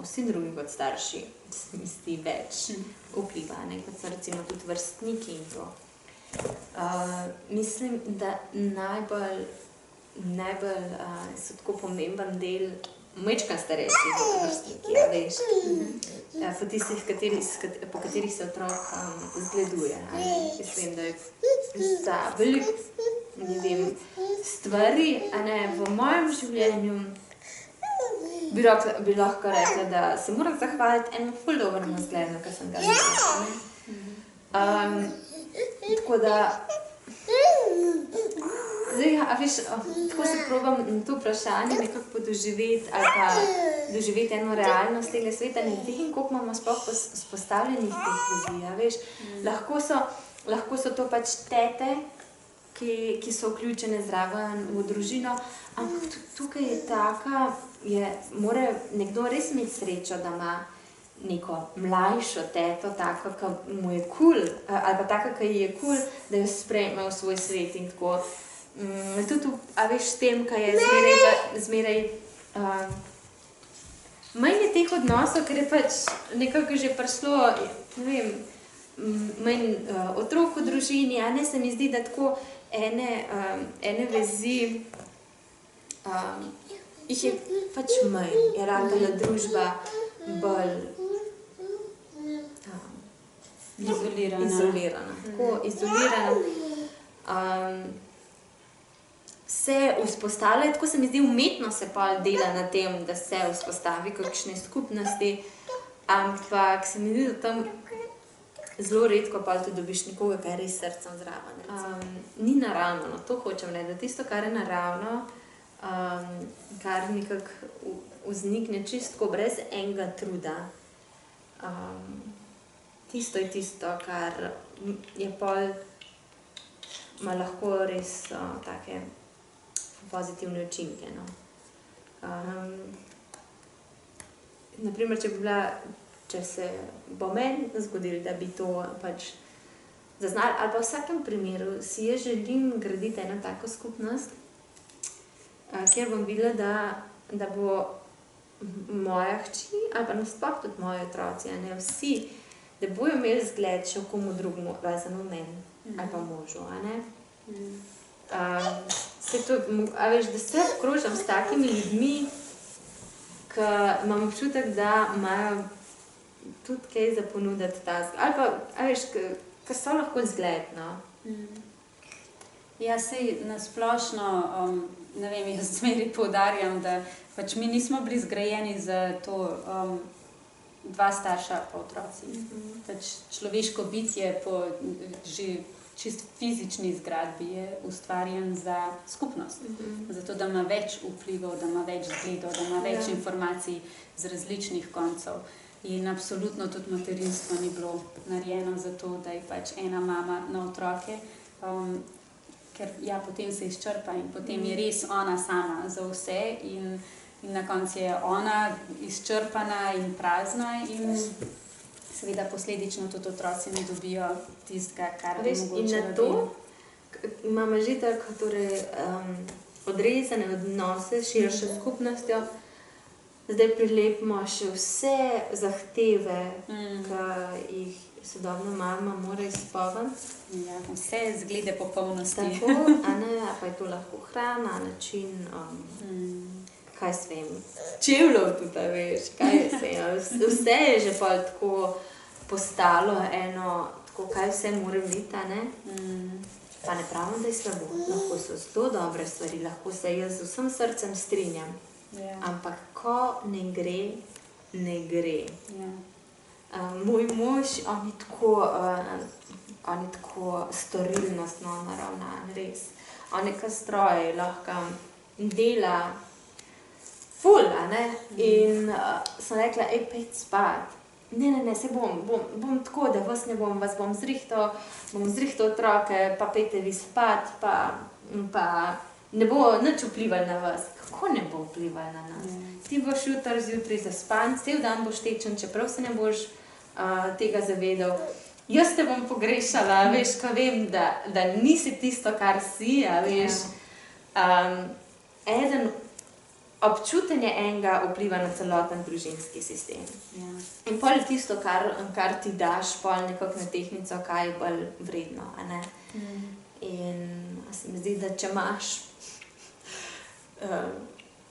vsi drugi kot starši, se mi zdi, več vpliva, ne, kot so recimo tudi vrstniki in to. Mislim, da najbolj so tako pomemben del majčkeno starejši vrstniki, a veš, po tistih, po katerih se otrok zgleduje. Jaz vem, da je za veliko, ne vem, stvari, a ne, v mojem življenju bi lahko rekla, da se moram zahvaliti enemu ful dobremu zgledu, ki sem ga videla. Tako da zdaj, a veš, tako se probam na to vprašanje nekako podoživeti ali pa doživeti eno realnost tega sveta. Ne vem, koliko imamo sploh vzpostavljenih teh vizij, a veš. Lahko so to pač tete, ki so vključene zraven v družino, ampak tudi tukaj je taka, mora nekdo res imeti srečo, da ima neko mlajšo teto, tako, ki mu je kul, ali pa tako, ki ji je kul, da jo sprejme v svoj svet in tako. Tudi, a veš, s tem, ki je zmeraj manj je teh odnosov, ker je pač nekako že prišlo, ne vem, manj otrok v družini, a ne, se mi zdi, da tako ene vezi jih je pač manj, je ratala družba bolj izolirana. Tako izolirana. Se vzpostavlja, tako se mi zdi, umetno se pa dela na tem, da se vzpostavi kakšne skupnosti, ampak se mi zdi, da tam zelo redko pa tudi dobiš nekoga, ki je res srcem zraven. Ni naravno, no, to hočem reči, da tisto, kar je naravno, kar nekako vznikne čistko brez enega truda, tisto je tisto, kar je pol, ima lahko res take pozitivne učinke, no. Naprimer, če se bo meni zgodilo, da bi to pač zaznali, ali pa v vsakem primeru si jaz želim graditi eno tako skupnost, kjer bom videla, da bo moja hči, ali pa nasploh tudi moji otroci, a ne, vsi, da bojo imeli zgled še v komu drugemu, razen v meni, ali pa možu, a ne. A veš, da se obkrožam s takimi ljudmi, ki imam občutek, da imajo tudi kaj za ponuditi tazga. Ali pa, a veš, ki so lahko zgled, no. Ja, sej nasplošno, ne vem, jaz zmeri poudarjam, da pač mi nismo bili zgrajeni za to dva starša pa otroci. Pač človeško bitje po že čist fizični zgradbi je ustvarjen za skupnost. Zato, da ima več vplivov, da ima več zgledov, da ima več informacij z različnih koncev. In absolutno tudi materinstvo ni bilo narejeno za to, da je pač ena mama na otroke. ker ja, potem se izčrpa in potem je res ona sama za vse in na koncu je ona izčrpana in prazna in seveda posledično tudi otroci ne dobijo tistega, kar bi mogoče in na to imamo že tako torej, odrezane odnose s širšo skupnostjo, zdaj prilepimo še vse zahteve, ki jih sodobna mama mora izpolniti. Ja, vse zglede popolnosti. Tako, pa je to lahko hrana, način, kaj s vem, čevljev tudi, veš, kaj se, vse je že pa tako postalo eno, tako kaj vse mora biti, ne? Pa ne pravim, da je slabo, lahko so zelo dobre stvari, lahko se jaz z vsem srcem strinjam, ampak ko ne gre, ne gre. Moj mož, on je tako storilnostno naravnan, res. On je kot stroj, lahko dela ful, ne? In sem rekla, pejt spat. Ne, se bom tako, da vas bom zrihtal otroke, pa pejte vi spat, pa ne bo nič vplival na vas. Kako ne bo vplival na nas? Ti boš jutri zjutraj zaspan, cel dan boš tečen, čeprav se ne boš tega zavedal. Jaz te bom pogrešala, veš, ko vem, da nisi tisto, kar si, veš. Občutenje enega vpliva na celoten družinski sistem. In pol tisto, kar ti daš, pol nekako na tehtnico, kaj je bolj vredno, a ne? In se mi zdi, da če imaš,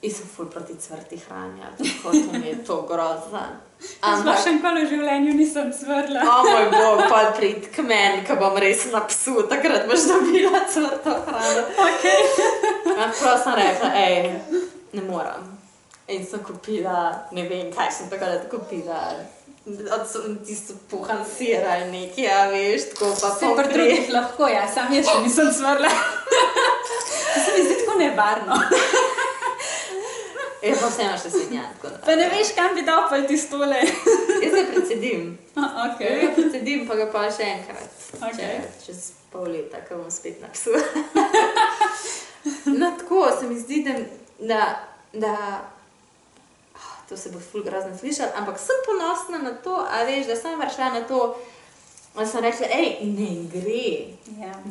jaz sem ful proti cvrti hrani, tako to mi je to grozno. Sploh še nikoli v življenju nisem cvrla. Moj bog, pol pridi k meni, ko bom res na psu, takrat boš dobila cvrto hrano. Prav sem rekla, ne moram. In sem kupila, ne vem, kaj sem takrat kupila, tisto puhan sir ali nekaj, veš, tako pa Vse pri drugih lahko, sam jaz še nisem cvrla. To se mi zdi tako nevarno. Pa vseeno še svinjan. Pa ne veš, kam bi dal pa tistole. Jaz ga predsedim. Okay. Jaz ga predsedim, pa ga pa še enkrat. Čez pol leta, ko bom spet na psu. No, tako se mi zdi, da to se bo ful grozno slišal, ampak sem ponosna na to, a veš, da sem prišla na to, da sem rekla, ne gre.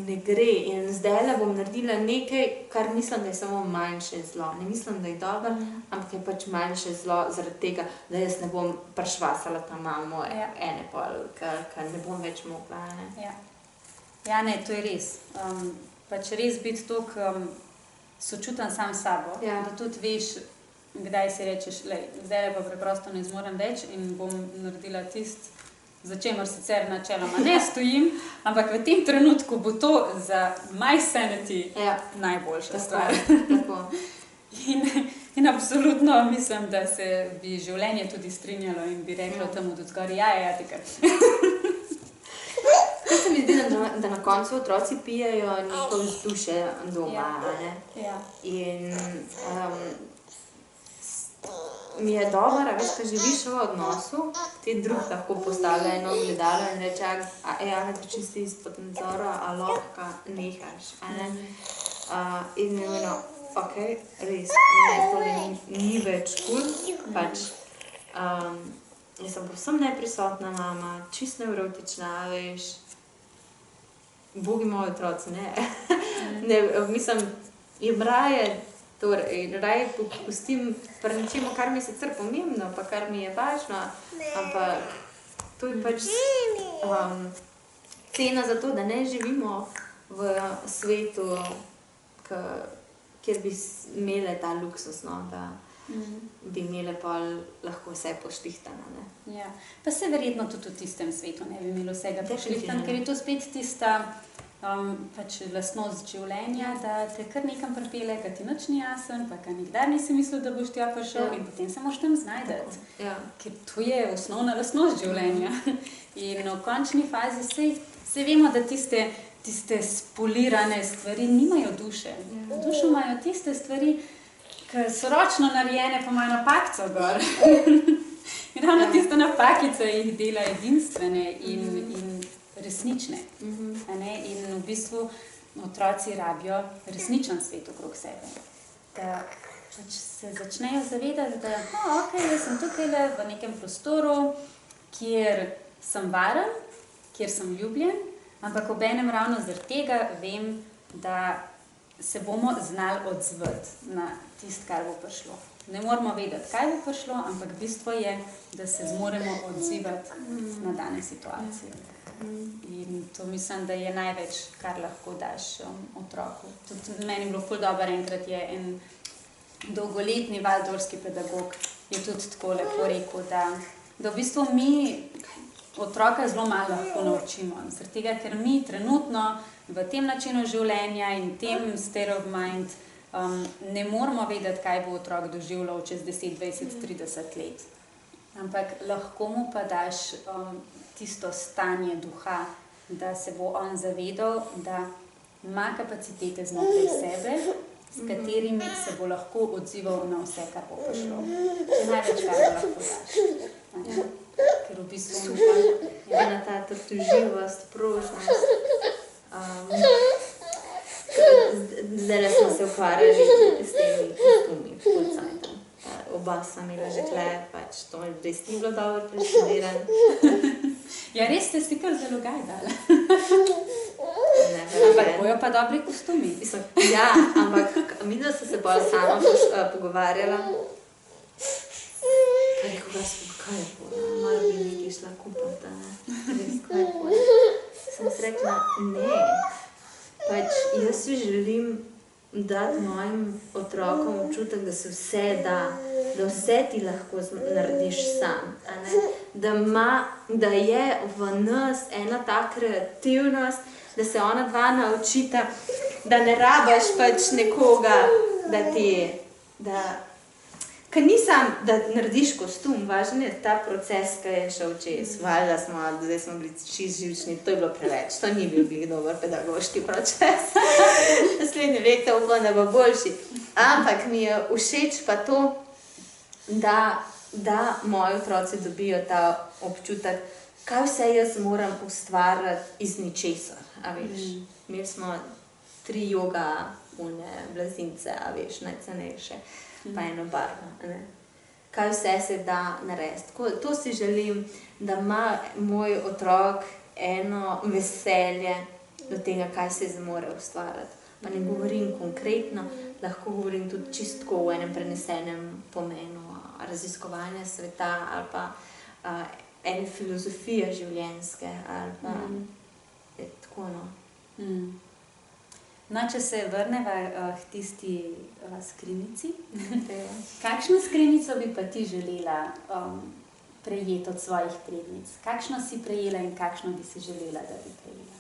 Ne gre. In zdaj bom naredila nekaj, kar mislim, da je samo manjše zlo. Ne mislim, da je dobro, ampak je pač manjše zlo zaradi tega, da jaz ne bom prešvasala ta mamo ene pol, ker ne bom več mogla. Ja, ne, to je res. Pač res biti toliko sočuten sam s sabo, da tudi veš, kdaj si rečeš, zdaj pa preprosto ne zmorem več in bom naredila tisto, za čemer sicer načeloma ne stojim, ampak v tem trenutku bo to za my sanity najboljša stvar. Tako. In absolutno mislim, da se bi življenje tudi strinjalo in bi reklo temu do zgori, tikar. Kaj se mi zdi, da na koncu otroci pijejo neko vzdušje doma, ne? In mi je dobro, veš, ko živiš v odnosu, ti drug lahko postavlja eno gledalo in reče, da čisti izpod nadzora, a lahko nehaš, a ne? In mi je ok, res, tole ni več kul, pač, jaz sem povsem neprisotna mama, čist nevrotična, veš, bogi moji otroci, ne, mislim, je braje, raje popustim pri nečemu, kar mi je sicer pomembno, pa kar mi je važno, ampak to je pač cena za to, da ne živimo v svetu, kjer bi imele ta luksus, da bi imele pa lahko vse poštihtano. Pa se verjetno tudi v tistem svetu ne bi imelo vsega poštihtano, ker je to spet tista pač lastnost življenja, da te kar nekam pripelje, ka ti nič ni jasen, pa ka nikdar nisi mislil, da boš tja prišel in potem se moraš tam znajdeti. Ker to je osnovna lastnost življenja. In v končni fazi se vemo, da tiste spolirane stvari nimajo duše. Dušo imajo tiste stvari, ki so ročno narejene, pa imajo napakico gor. In ravno tiste napakice jih dela edinstvene in resnične. In v bistvu otroci rabijo resničen svet okrog sebe. Da pač se začnejo zavedati, da okej, jaz sem tukaj v nekem prostoru, kjer sem varen, kjer sem ljubljen, ampak obenem ravno zaradi tega vem, da se bomo znali odzvati na tisto, kar bo prišlo. Ne moramo vedeti, kaj bo prišlo, ampak bistvo je, da se zmoremo odzivati na dane situacije. In to mislim, da je največ, kar lahko daš otroku. Tudi meni je bilo ful dobro, enkrat je en dolgoletni valdorski pedagog je tudi tako lepo rekel, da v bistvu mi otroka zelo malo lahko naučimo. Zaradi tega, ker mi trenutno v tem načinu življenja in tem state of mind ne moramo vedeti, kaj bo otrok doživljal čez 10, 20, 30 let. Ampak lahko mu pa daš tisto stanje duha, da se bo on zavedal, da ima kapacitete znotraj sebe, s katerimi se bo lahko odzival na vse, kar bo prišlo. To je največ, kar lahko daš. Ker v bistvu na ta trdoživost, prožnost. Zdaj smo se ukvarjali s temi kostumi, policajtom. Oba sva imela že tle, pač to res ni bilo dobro preštudiran. Ja, res ste si kar zelo gajdala. Ampak bojo pa dobri kostumi. Ja, ampak midva so se bolj sama pogovarjala. Kaj rekel, kaj je bolj? Malo bi nekaj šla kupati, res, kaj je bolj? Sem se rekla, ne. Pač jaz si želim dati mojim otrokom občutek, da se vse da vse ti lahko narediš sam. Da je v nas ena ta kreativnost, da se ona dva naučita, da ne rabaš pač nekoga, da ti, ker ni sam, da narediš kostum, važen je ta proces, ki je šel čez. Valjda smo, zdaj smo bili čist živčni, to je bilo preveč, to ni bil dober pedagoški proces. Naslednji vek to upam, da bo boljši. Ampak mi je všeč pa to, da moji otroci dobijo ta občutek, kaj vse jaz moram ustvarjati iz ničesar, a veš. Imeli smo 3 joga blazince, a veš, najcenejše. Pa eno barvo. Kaj vse se da narediti. To si želim, da ima moj otrok eno veselje do tega, kaj se zmore ustvarjati. Pa ne govorim konkretno, lahko govorim tudi čistko v enem prenesenem pomenu raziskovanja sveta ali pa ene filozofije življenjske ali pa tako, no. No, če se vrneva k tisti skrinjici, kakšno skrinjico bi pa ti želela prejeti od svojih prednic? Kakšno si prejela in kakšno bi si želela, da bi prejela?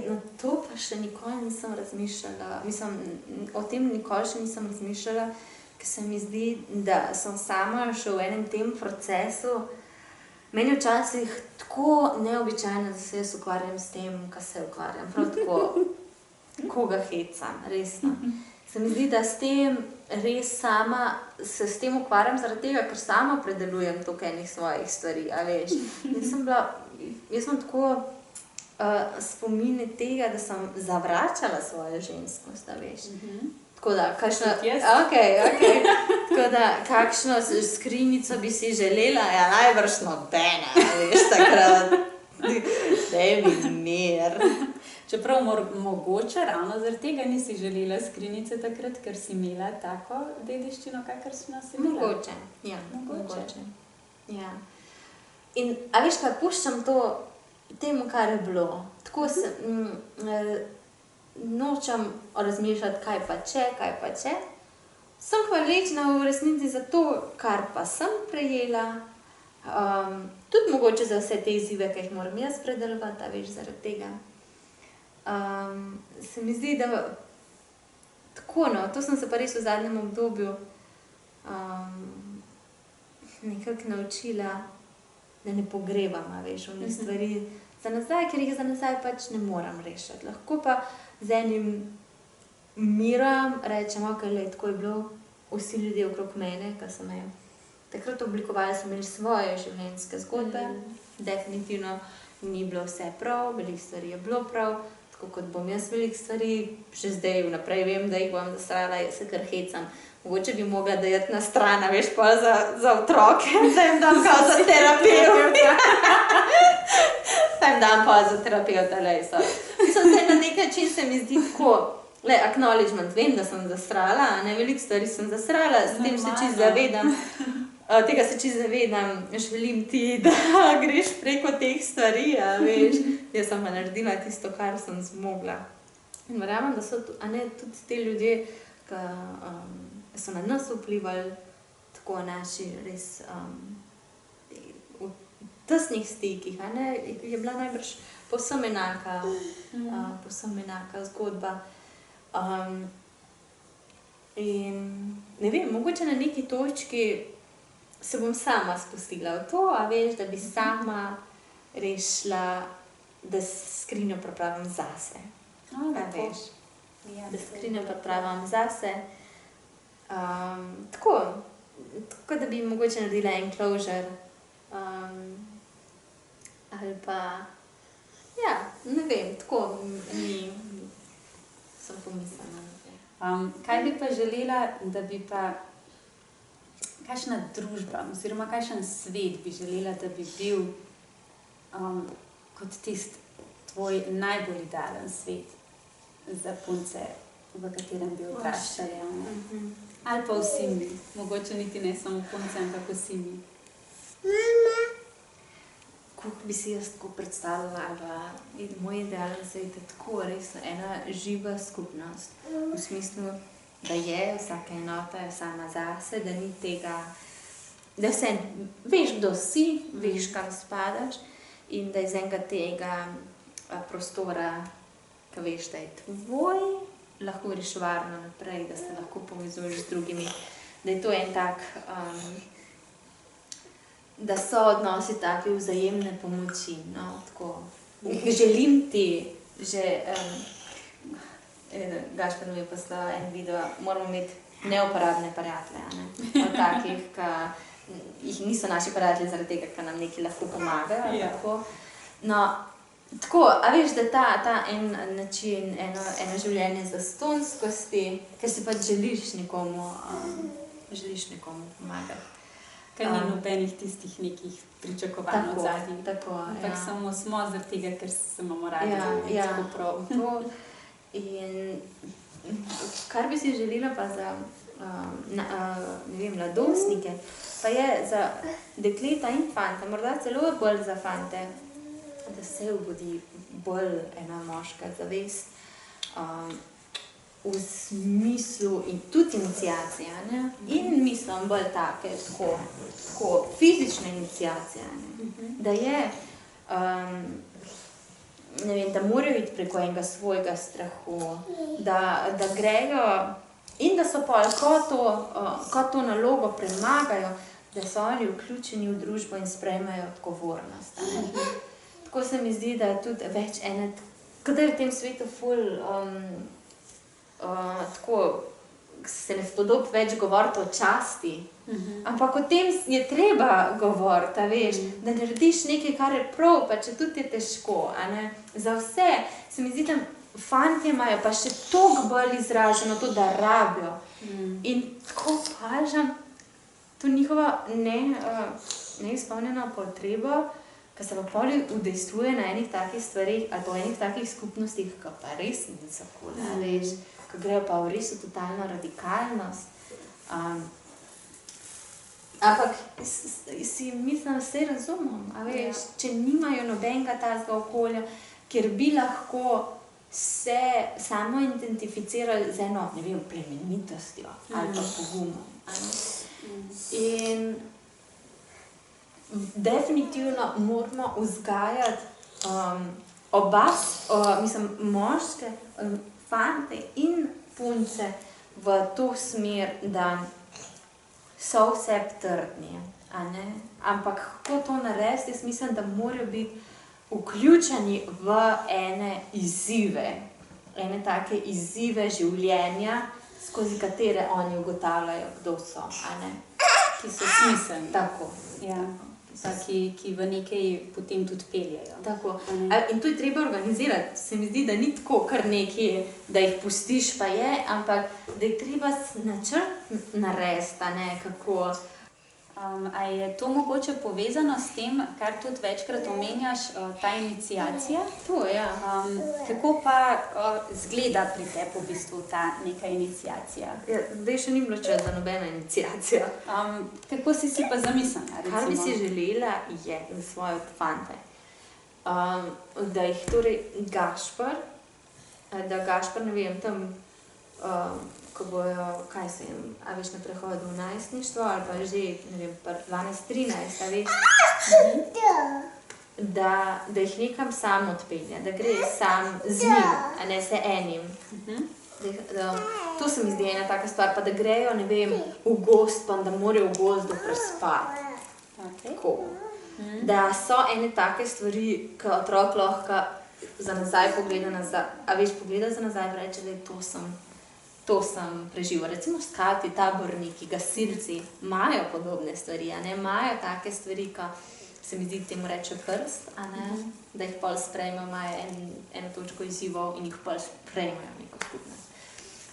No to pa še nikoli nisem razmišljala. Mislim, o tem nikoli še nisem razmišljala, ker se mi zdi, da sem sama še v enem tem procesu. Meni včasih tako neobičajno, da se jaz ukvarjam s tem, kar se ukvarjam. Prav tako, koga hecam, resno. Se mi zdi, da s tem res sama se s tem ukvarjam zaradi tega, ker sama predelujem toliko enih svojih stvari, a veš. Jaz sem tako spomine tega, da sem zavračala svojo ženskost, a veš. Tako da, kakšno skrinjico bi si želela, ja, najbrž nobene, veš, takrat, daj mi mir. Čeprav mogoče ravno zaradi tega nisi želela skrinjice takrat, ker si imela tako dediščino, kakor si nas imela? Mogoče, ja, mogoče. Ja. In, a veš kaj, puščam to temu, kar je bilo. Tako se nočem razmišljati, kaj pa če. Sem hvaležna v resnici za to, kar pa sem prejela. Tudi mogoče za vse te izzive, ki jih moram jaz predelovati, a veš, zaradi tega. Se mi zdi, da tako, no, to sem se pa res v zadnjem obdobju nekako naučila, da ne pogrebam, a veš, v stvari za nazaj, ker jih za nazaj pač ne moram rešiti. Lahko pa z enim mirom rečem, tako je bilo, vsi ljudje okrog mene, ki so me takrat oblikovali, so imeli svoje življenjske zgodbe, definitivno, ni bilo vse prav, veliko stvari je bilo prav, tako kot bom jaz veliko stvari, že zdaj vnaprej vem, da jih bom zasrala, jaz se kar hecam. Mogoče bi mogla dajati na stran, veš, pa za otroke, da jim dam kao za terapeuta. Da jim dam pa za terapeuta, lej, so. Zdaj na nek način se mi zdi tako, acknowledgement, vem, da sem zasrala, veliko stvari sem zasrala, s tem se čisto zavedam. Tega se čisto zavedam, želim ti, da greš preko teh stvari, veš. Jaz sem pa naredila tisto, kar sem zmogla. In verjamem, da so tudi te ljudje, ki so na nas vplivali, tako naši res v tesnih stikih, je bila najbrž povsem enaka zgodba. In ne vem, mogoče na neki točki se bom sama spustila v to, veš, da bi sama rešila, da skrinjo pripravim zase. Veš, da skrinjo pripravim zase. Tako, da bi mogoče naredila en closure. Ali pa, ne vem, tako mi sem pomislila. Kaj bi pa želela, da bi pa kakšna družba, oziroma kakšen svet bi želela, da bi bil kot tisti tvoj najbolj idealen svet za punce, v katerem bi odraščali? Ali pa vsi mi, mogoče niti ne samo punce, ampak vsi mi. Kako bi si jaz tako predstavljala, moj idealen svet je tako res ena živa skupnost, v smislu, da je vsaka enota sama zase, da ni tega, da vse veš, kdo si, veš, kam spadaš in da iz enega tega prostora, ki veš, da je tvoj, lahko greš varno naprej, da se lahko povezuješ z drugimi, da je to en tak, da so odnosi take vzajemne pomoči, no, tako. Želim ti, že Gašper mi je poslal en video, moramo imeti neuporabne prijatelje, od takih, ki jih niso naši prijatelji zaradi tega, ker nam nekaj lahko pomagajo, tako. No, tako, a veš, da ta en način, eno življenje zastonskosti, ker si pač želiš nekomu pomagati. Ker ni nobenih tistih nekih pričakovanj od zadnjih. Tako, ampak samo smo zaradi tega, ker se imamo radi. Tako prav. In kar bi si želela pa za mladostnike, pa je za dekleta in fante, morda celo bolj za fante, da se obudi bolj ena moška zavest, v smislu in tudi iniciacija, in mislim bolj take, tako fizične iniciacije, da je, ne vem, da morajo iti preko enega svojega strahu, da grejo in da so pol, ko to nalogo premagajo, da so oni vključeni v družbo in sprejmejo odgovornost. Tako se mi zdi, da je tudi več ene, kada je v tem svetu ful, tako se ne spodobi več govoriti o časti, ampak o tem je treba govoriti, veš, da narediš nekaj, kar je prav, pa če tudi je težko, za vse se mi zdi, da fantje imajo pa še toliko bolj izraženo to, da rabijo in tako pažam to njihovo neizpolnjeno potrebo, ki se pa poli udejstvuje na enih takih stvarih, ali pa v enih takih skupnostih, ki pa res niso kul, veš, ki grejo pa v res v totalno radikalnost. Ampak si mislim, vse razumem, a veš, če nimajo nobenega tazga okolja, kjer bi lahko se samo identificirali z eno, ne vem, plemenitostjo ali pa pogumom. In definitivno moramo vzgajati moške, fante in punce v to smer, da so vse trdni, ampak kako to narediti, jaz mislim, da morajo biti vključeni v ene izzive, ene take izzive življenja, skozi katere oni ugotavljajo, kdo so, ki so smiselni. Tako, ki ki v nekaj potem tudi peljejo. Tako. In to je treba organizirati. Se mi zdi, da ni tako kar nekaj, da jih pustiš pa je, ampak da je treba načrt narediti, ne, kako. A je to mogoče povezano s tem, kar tudi večkrat omenjaš, ta iniciacija? To, ja. Kako pa zgleda pri tebi v bistvu ta neka iniciacija? Ja, zdaj še ni bilo čas za nobena iniciacija. Kako si pa zamislila? Kar bi si želela je za svoje fante, da jih torej Gašper, ne vem, tam, ko bojo, kaj se jim, a veš, na prehodu v najstništvo, ali pa že, ne vem, 12-13, a veš, da jih nekam sam odpelje, da gre sam z njim, a ne se enim. To se mi zdi ena taka stvar, pa da grejo, ne vem, v gozd, pa da morajo v gozdu prespati. Tako. Da so ene take stvari, ki otrok lahko za nazaj pogleda nazaj, a veš, pogleda za nazaj in reče, da to sem preživel. Recimo skavti, taborniki, gasilci imajo podobne stvari, a ne, imajo take stvari, ki se mi zdi, temu reče krst, a ne, da jih pol sprejmejo, imajo eno točko izzivov in jih pol sprejmejo neko skupnost.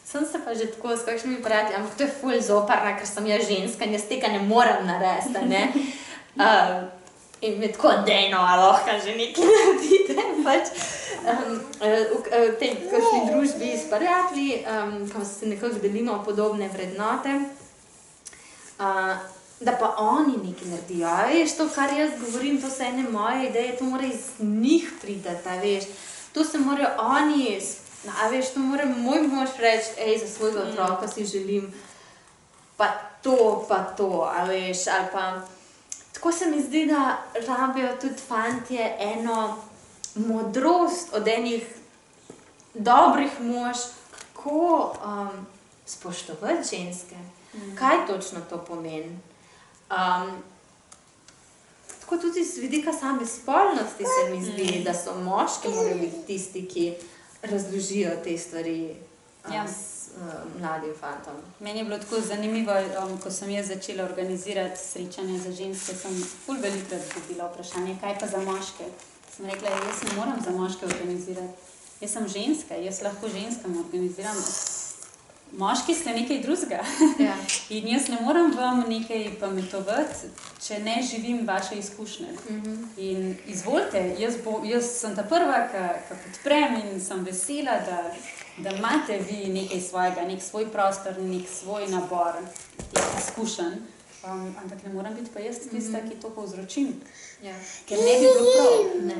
Sem se pa že tako s kakšnimi prijatelji, ampak to je ful zoparna, ker sem jaz ženska in jaz tega ne moram narediti, a ne. In mi tako, dejno, a lahko že nekaj naredite, pač. V tej kakšni družbi s prijatelji, ko se nekako delimo podobne vrednote, da pa oni nekaj naredijo. A veš, to, kar jaz govorim, to so ene moje ideje, to mora iz njih pridati, a veš. To se morajo oni, a veš, to mora moj mož reči, za svojega otroka si želim pa to, a veš, ali pa. Tako se mi zdi, da rabijo tudi fantje eno modrost od enih dobrih mož, kako spoštovati ženske. Kaj točno to pomeni? Tako tudi z vidika same spolnosti se mi zdi, da so moški morajo biti tisti, ki razložijo te stvari mladim fantom. Meni je bilo tako zanimivo, ko sem jaz začela organizirati srečanja za ženske, sem ful velikrat dobila vprašanje, kaj pa za moške. Sem rekla, jaz ne moram za moške organizirati. Jaz sem ženska, jaz lahko ženskam organiziram. Moški ste nekaj drugega. Ja. In jaz ne moram vam nekaj pametovati, če ne živim vaše izkušnje. In izvolite, jaz sem ta prva, ki podprem in sem vesela, da imate vi nekaj svojega, nek svoj prostor, nek svoj nabor teh izkušenj. Ampak ne moram biti pa jaz tista, ki to povzročim. Ja. Ker ne bi bilo prav. Ne.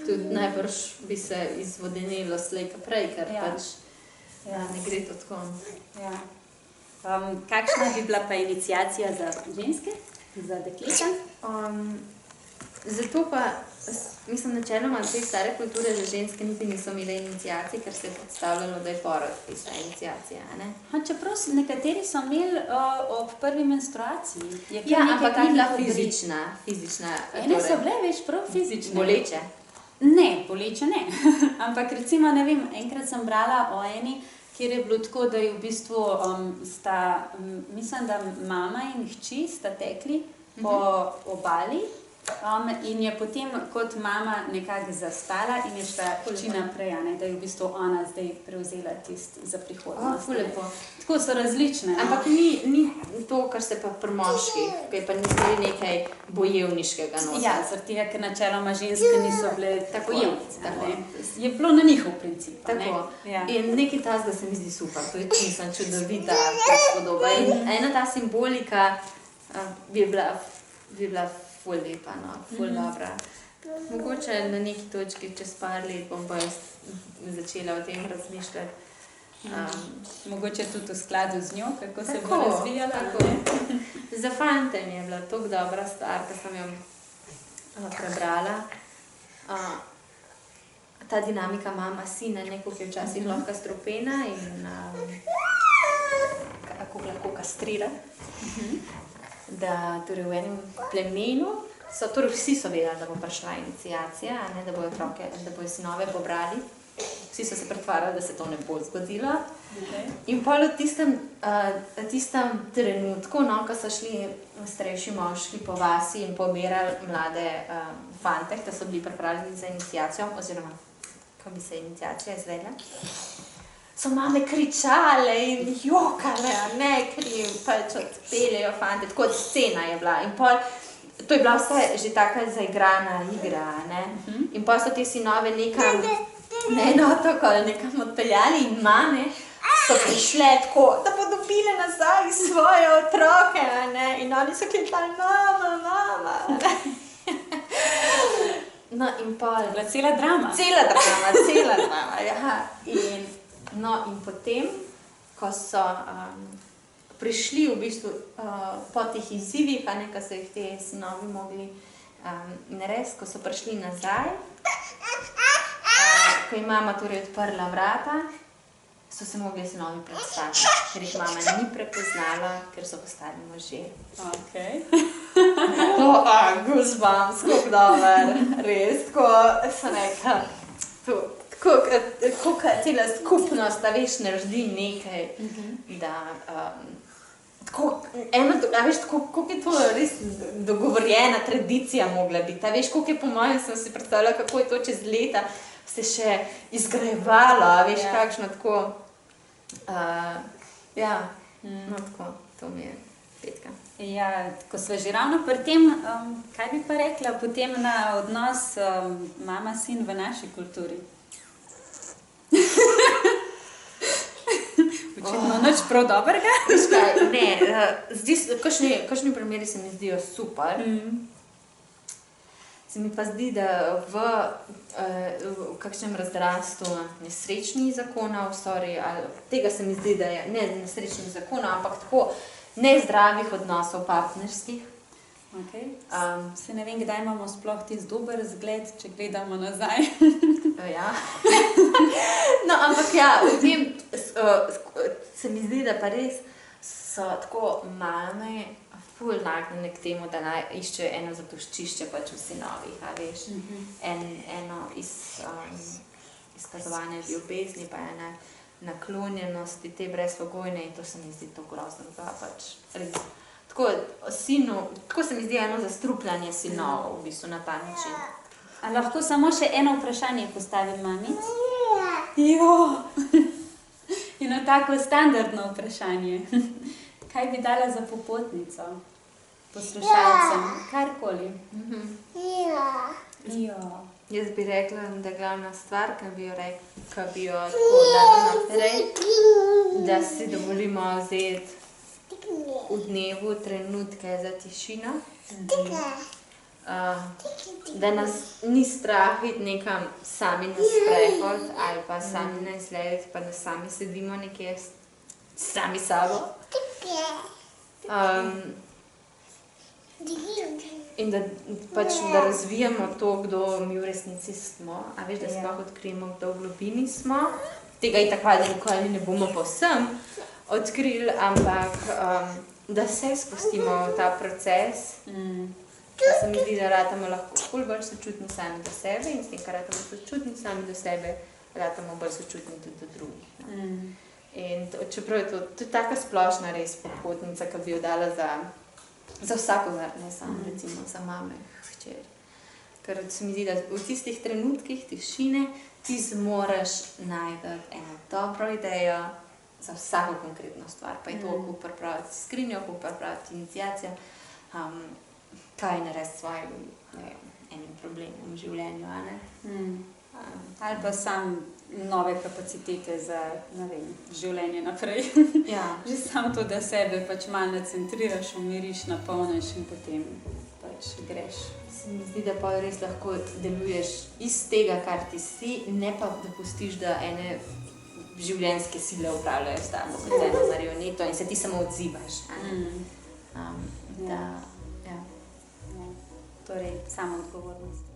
Tudi najbrž bi se izvodenilo slej ka prej, ker pač ne gre to tako. Ja. Kakšna bi bila pa iniciacija za ženske, za dekleta? Zato pa, mislim, načeloma te stare kulture za ženske niti niso imele iniciacije, ker se je predstavljalo, da je porod tista iniciacija, ne? Čeprav nekateri so imeli ob prvi menstruaciji. Ja, ampak ni bila fizična. Ene so bile, veš, prav fizične. Boleče? Ne, boleče ne. Ampak recimo, ne vem, enkrat sem brala o eni, kjer je bilo tako, da je v bistvu mislim, da mama in hči sta tekli po obali. In je potem kot mama nekako zastala in je šla hči naprej, da je v bistvu ona zdaj prevzela tist za prihodnost. Tako so različne. Ampak ni to, kar se pa pri moških, ki je pa nisli nekaj bojevniškega nosa. Ja, zaradi tega, ker načeloma ženske niso bile bojevnice. Je bilo na njihov princip. Tako. In nekaj tazga se mi zdi super, to je mislim čudovita spodoba. In ena ta simbolika bi bila ful lepa, ful dobra. Mogoče na neki točki čez par let bom pa začela o tem razmišljati. Mogoče tudi v skladu z njo, kako se bo razvijala. Tako. Za fante mi je bila tako dobra stvar, ko sem jo prebrala. Ta dinamika mama-sina, neko, ki je včasih lahko stropena in kako lahko kastrira. Da torej v enem plemenu torej vsi so vedeli, da bo prišla iniciacija, da bojo sinove pobrali. vsi so se pretvarjali, da se to ne bo zgodilo. Okay. In pol v tistem trenutku, no, ko so šli starejši moški po vasi in pomerali mlade fante, ki so bili pripravljeni za iniciacijo, oziroma ko bi se iniciacija izvedla, so mame kričale in jokale, ne, ker pač odpeljejo fante, tako scena je bila. In pol, to je bila vse že taka zaigrana igra, ne. In pol so te sinove nekam, ne, no, tako, nekam odpeljali in mame so prišle tako, da bodo dobile nazaj svoje otroke, ne, in oni so klicali, mama, ne. No, in pol... Bila cela drama. Cela drama, ja. In potem, ko so prišli v bistvu po teh izzivih, ko so jih te sinovi mogli narediti, ko so prišli nazaj, ko je mama torej odprla vrata, so se mogli sinovi predstaviti, ker jih mama ni prepoznala, ker so postali možje. Okay. Goosebumps, kako dober, res, tako sem rekla, kako cela skupnost, da veš, naredi nekaj, da kako je to res dogovorjena tradicija mogla biti, veš, kako je po mojem, sem si predstavljala, kako je to čez leta se še izgrajevalo, veš, kakšno tako, no tako, to mi je petka. Ja, ko sva že ravno pri tem, kaj bi pa rekla potem na odnos mama-sin v naši kulturi? Očitno nič prav dobrega? Ne, kakšni primeri se mi zdijo super. Se mi pa zdi, da v kakšnem razrastu nesrečnih zakonov, tega se mi zdi, da je ne nesrečnih zakonov, ampak tako nezdravih odnosov partnerskih. Okay. Se ne vem, kdaj imamo sploh tisti dober zgled, če gledamo nazaj. Ja. No, ampak ja, v tem se mi zdi, da pa res so tako mame ful nagnjene k temu, da naj iščejo eno zatočišče pač v sinovih, a veš. Eno izkazovanje ljubezni, pa ene naklonjenosti, te brezpogojne, in to se mi zdi to grozno, da pač res. Tako se mi zdi eno zastrupljanje sinov, v bistvu na ta način. A lahko samo še eno vprašanje postavim mamic? Jo! Eno tako standardno vprašanje. Kaj bi dala za popotnico poslušalcem? Karkoli. Jo. Jaz bi rekla, da je glavna stvar, ki bi jo tako dala naprej, da si dovolimo vzeti v dnevu trenutke za tišino. Da nas ni strah iti nekam sami na sprehod ali pa sami na izlet, pa da sami sedimo nekje sami sabo. In da razvijamo to, kdo mi v resnici smo, a veš, da sploh odkrijemo, kdo v globini smo. Tega itak nikoli ne bomo povsem odkrili, ampak da se spustimo v ta proces. Da se mi zdi, da ratamo lahko ful bolj sočutni sami do sebe in s tem, kar ratamo sočutni sami do sebe, ratamo bolj sočutni tudi do drugih. In čeprav je to taka splošna res popotnica, ki bi jo dala za vsakogar, ne samo recimo za mame, hčeri. Ker se mi zdi, da v tistih trenutkih tišine ti zmoraš najti eno dobro idejo za vsako konkretno stvar. Pa je to, kako pripraviti skrinjo, kako pripraviti iniciacijo, kaj narediti s svojim enim problemom v življenju, a ne? Ali pa sam nove kapacitete za, ne vem, življenje naprej. Ja. Že samo to, da sebe pač malo nacentriraš, umiriš, napolniš in potem pač greš. Se mi zdi, da pa res lahko deluješ iz tega, kar ti si, ne pa da pustiš, da ene življenjske sile upravljajo s tabo, kot eno marioneto in se ti samo odzivaš. Torej, samo odgovornost.